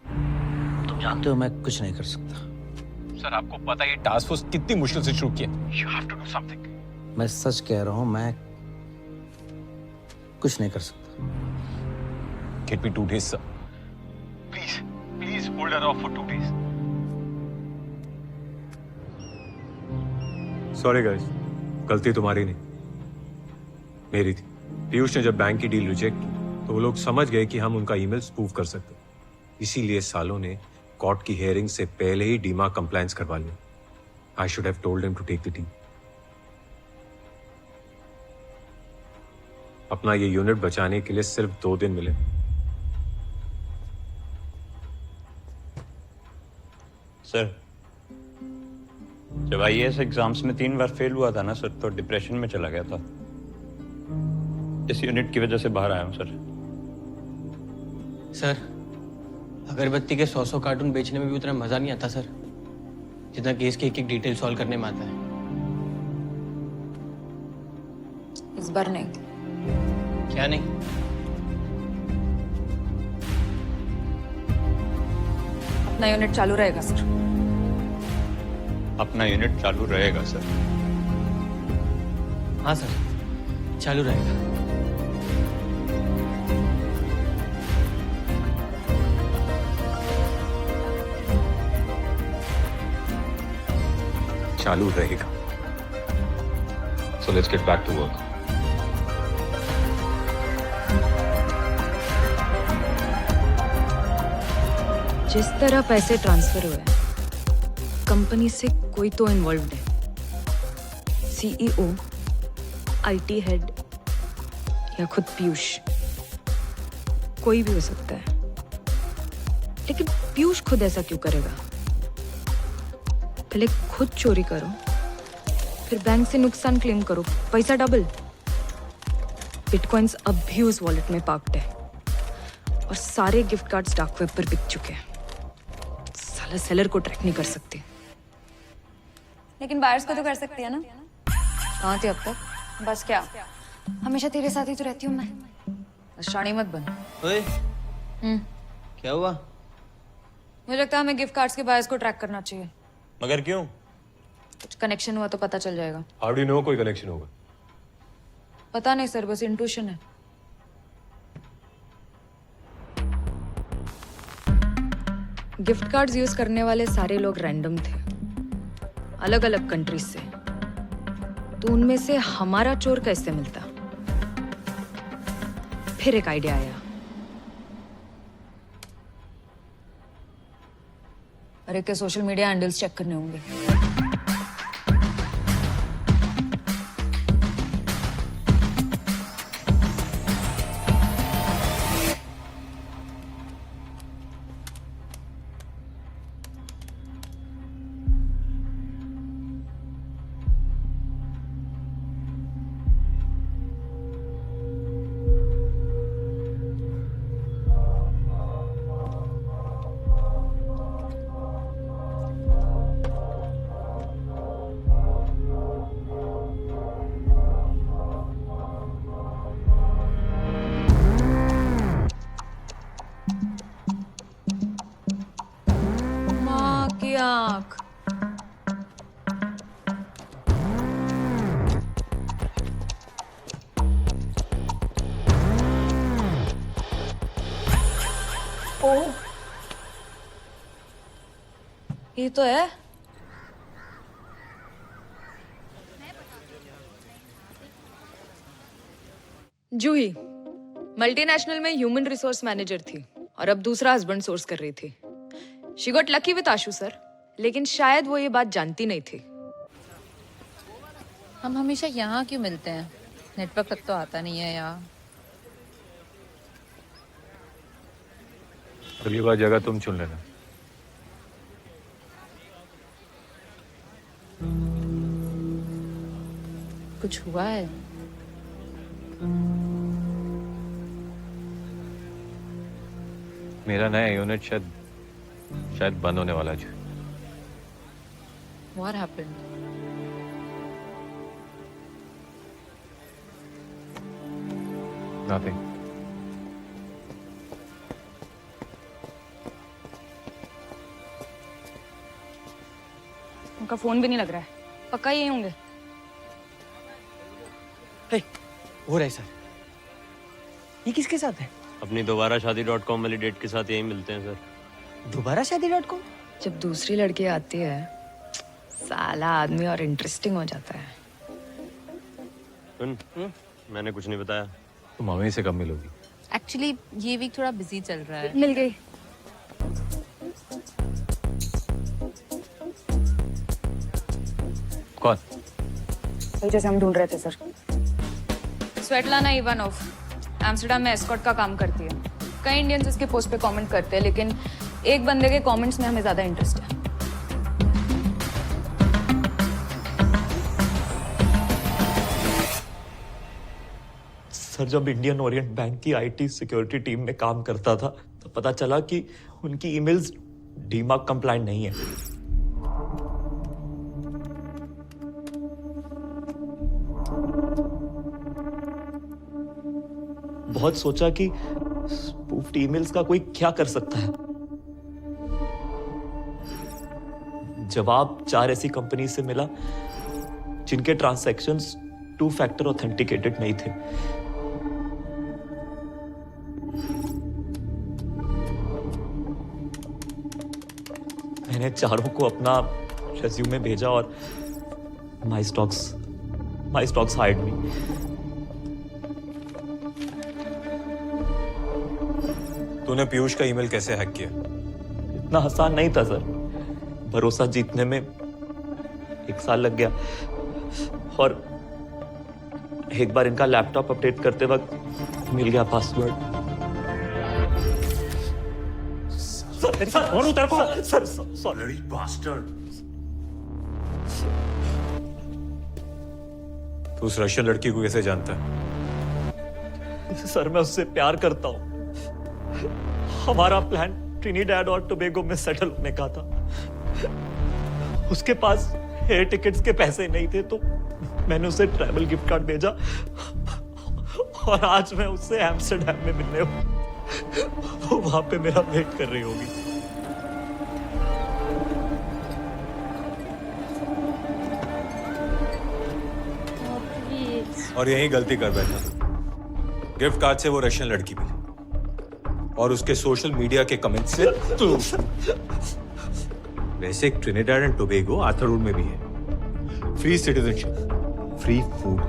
[SPEAKER 23] तुम जानते हो मैं कुछ नहीं कर सकता।
[SPEAKER 5] सर, आपको पता है ये टास्क फोर्स कितनी मुश्किल से शुरू किया। You have to do something.
[SPEAKER 23] मैं सच कह रहा हूं, मैं कुछ नहीं कर सकता।
[SPEAKER 5] Get me 2 days, sir. Please hold her off for 2 days. Sorry guys, गलती तुम्हारी नहीं, मेरी थी। पीयूष ने जब बैंक की डील रिजेक्ट की तो वो लोग समझ गए कि हम उनका ईमेल स्पूफ कर सकते, इसीलिए सालों ने कोर्ट की हियरिंग से पहले ही डीमार्क कंप्लायंस करवा लिया। I should have told him to take the deal. अपना ये यूनिट बचाने के लिए सिर्फ 2 दिन मिले।
[SPEAKER 7] सर, जब आईएएस एग्जाम्स में 3 बार फेल हुआ था ना सर, तो डिप्रेशन में चला गया था। इस यूनिट की वजह से बाहर आया हूं सर।
[SPEAKER 6] सर, अगरबत्ती के 100 कार्टून बेचने में भी उतना मजा नहीं आता सर, जितना केस की एक डिटेल सॉल्व करने में आता है।
[SPEAKER 10] इस बार नहीं।
[SPEAKER 6] क्या नहीं?
[SPEAKER 10] अपना यूनिट चालू रहेगा सर।
[SPEAKER 7] अपना यूनिट चालू रहेगा सर।
[SPEAKER 6] हाँ सर, चालू रहेगा।
[SPEAKER 5] चालू रहेगा। So let's get back to work.
[SPEAKER 4] जिस तरह पैसे ट्रांसफर हुए, कंपनी से कोई तो इन्वॉल्व्ड है। सीईओ, आईटी हेड या खुद पीयूष, कोई भी हो सकता है। लेकिन पीयूष खुद ऐसा क्यों करेगा? पहले खुद चोरी करो, फिर बैंक से नुकसान क्लेम करो, पैसा डबल। बिटकॉइंस अब भी उस वॉलेट में पार्क्ड है और सारे गिफ्ट कार्ड्स डार्क वेब पर बिक चुके हैं। साला सेलर को ट्रैक नहीं कर सकते।
[SPEAKER 10] लेकिन बायर्स को तो कर सकती है ना? कहाँ थे अब तक? बस क्या, हमेशा तेरे साथ ही तो रहती हूँ मैं। शानी मत बन।
[SPEAKER 6] ओए, क्या हुआ?
[SPEAKER 10] मुझे लगता है हमें गिफ्ट कार्ड्स के बायर्स को ट्रैक करना चाहिए।
[SPEAKER 5] मगर क्यों?
[SPEAKER 10] कुछ कनेक्शन हुआ तो पता चल जाएगा।
[SPEAKER 5] हाउ डू यू नो कोई कनेक्शन होगा?
[SPEAKER 10] पता नहीं सर, बस इंट्यूशन है।
[SPEAKER 4] गिफ्ट कार्ड्स यूज करने वाले सारे लोग रैंडम थे, अलग अलग कंट्रीज से। तो उनमें से हमारा चोर कैसे मिलता? फिर एक आइडिया आया।
[SPEAKER 10] अरे के सोशल मीडिया हैंडल्स चेक करने होंगे।
[SPEAKER 4] माँ की आँख।
[SPEAKER 10] ओह, ये तो है।
[SPEAKER 4] जूही मल्टीनेशनल में ह्यूमन रिसोर्स मैनेजर थी और अब दूसरा हस्बैंड सोर्स कर रही थी। She got lucky with Ashu sir, लेकिन शायद वो ये बात जानती नहीं थी।
[SPEAKER 10] हम हमेशा यहाँ क्यों मिलते हैं? नेटवर्क तक तो आता नहीं है यार।
[SPEAKER 5] अगली बार जगह तुम चुन लेना।
[SPEAKER 10] कुछ हुआ है?
[SPEAKER 5] मेरा नया यूनिट शायद बंद होने वाला है।
[SPEAKER 10] What happened?
[SPEAKER 5] Nothing.
[SPEAKER 4] उनका फोन भी नहीं लग रहा है। पक्का यही होंगे।
[SPEAKER 6] हो रहा है सर। ये किसके साथ है?
[SPEAKER 7] अपनी दोबारा शादी.com वाली डेट के साथ यही मिलते हैं सर।
[SPEAKER 6] दोबारा शादी.com?
[SPEAKER 4] जब दूसरी लड़की आती है, साला आदमी और इंटरेस्टिंग हो जाता है।
[SPEAKER 7] सुन, मैंने कुछ नहीं बताया।
[SPEAKER 5] तुम मम्मी से कब मिलोगी?
[SPEAKER 10] एक्चुअली ये वीक थोड़ा बिजी चल रहा है।
[SPEAKER 4] मिल गई।
[SPEAKER 5] कौन?
[SPEAKER 4] वही जैसे हम ढूंढ रहे थे सर। स्वेटलाना इवानोव एम्स्टर्डम में एस्कॉर्ट का काम करती है। कई इंडियंस इसके पोस्ट पे कमेंट करते हैं, लेकिन एक बंदे के कमेंट्स में हमें ज्यादा इंटरेस्ट है।
[SPEAKER 22] सर, जब इंडियन ओरिएंट बैंक की आईटी सिक्योरिटी टीम में काम करता था तो पता चला कि उनकी ईमेल्स डीमार्क कंप्लायंट नहीं है। बहुत सोचा कि स्पूफ्ड ईमेल्स का कोई क्या कर सकता है। जवाब 4 ऐसी कंपनी से मिला जिनके ट्रांजैक्शंस 2 फैक्टर ऑथेंटिकेटेड नहीं थे। मैंने चारों को अपना रेज्यूमे भेजा और माई स्टॉक्स हायर्ड मी।
[SPEAKER 5] तूने पीयूष का ईमेल कैसे हैक किया?
[SPEAKER 22] इतना आसान नहीं था सर। भरोसा जीतने में 1 साल लग गया और एक बार इनका लैपटॉप अपडेट करते वक्त मिल गया पासवर्ड।
[SPEAKER 5] तू उस रशियन लड़की को कैसे जानता है?
[SPEAKER 22] सर, मैं उससे प्यार करता हूं। हमारा प्लान ट्रिनिडैड और टोबैगो में सेटल होने का था। उसके पास एयर टिकट्स के पैसे नहीं थे तो मैंने उसे ट्रैवल गिफ्ट कार्ड भेजा और आज मैं उससे एम्स्टर्डम में मिलने वो वहां पे मेरा वेट कर रही होगी।
[SPEAKER 5] और यही गलती कर बैठा। गिफ्ट कार्ड से वो रशियन लड़की मिली और उसके सोशल मीडिया के कमेंट से तू। वैसे एक Trinidad and Tobago Arthur road में भी है। Free citizenship, free food,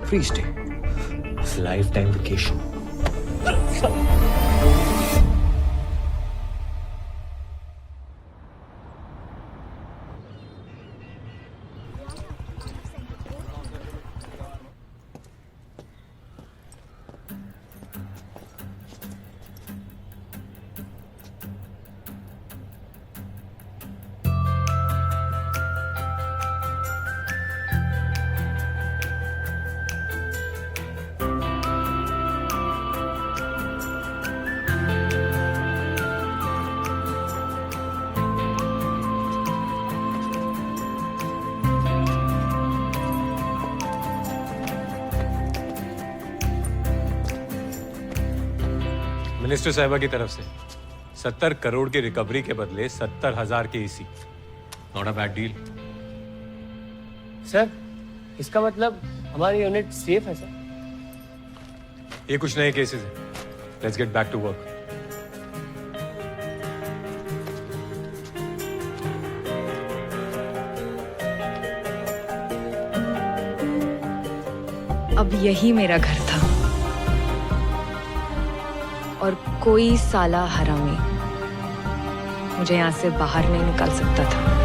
[SPEAKER 5] free stay, life time vacation. Minister साहिबा की तरफ से 70 करोड़ की रिकवरी के बदले 70,000 के EC. Not a bad deal.
[SPEAKER 6] Sir, इसका मतलब हमारी यूनिट सेफ है सर?
[SPEAKER 5] ये कुछ नए केसेस हैं। Let's get back to work.
[SPEAKER 4] अब यही मेरा घर था और कोई साला हरामी मुझे यहाँ से बाहर नहीं निकाल सकता था।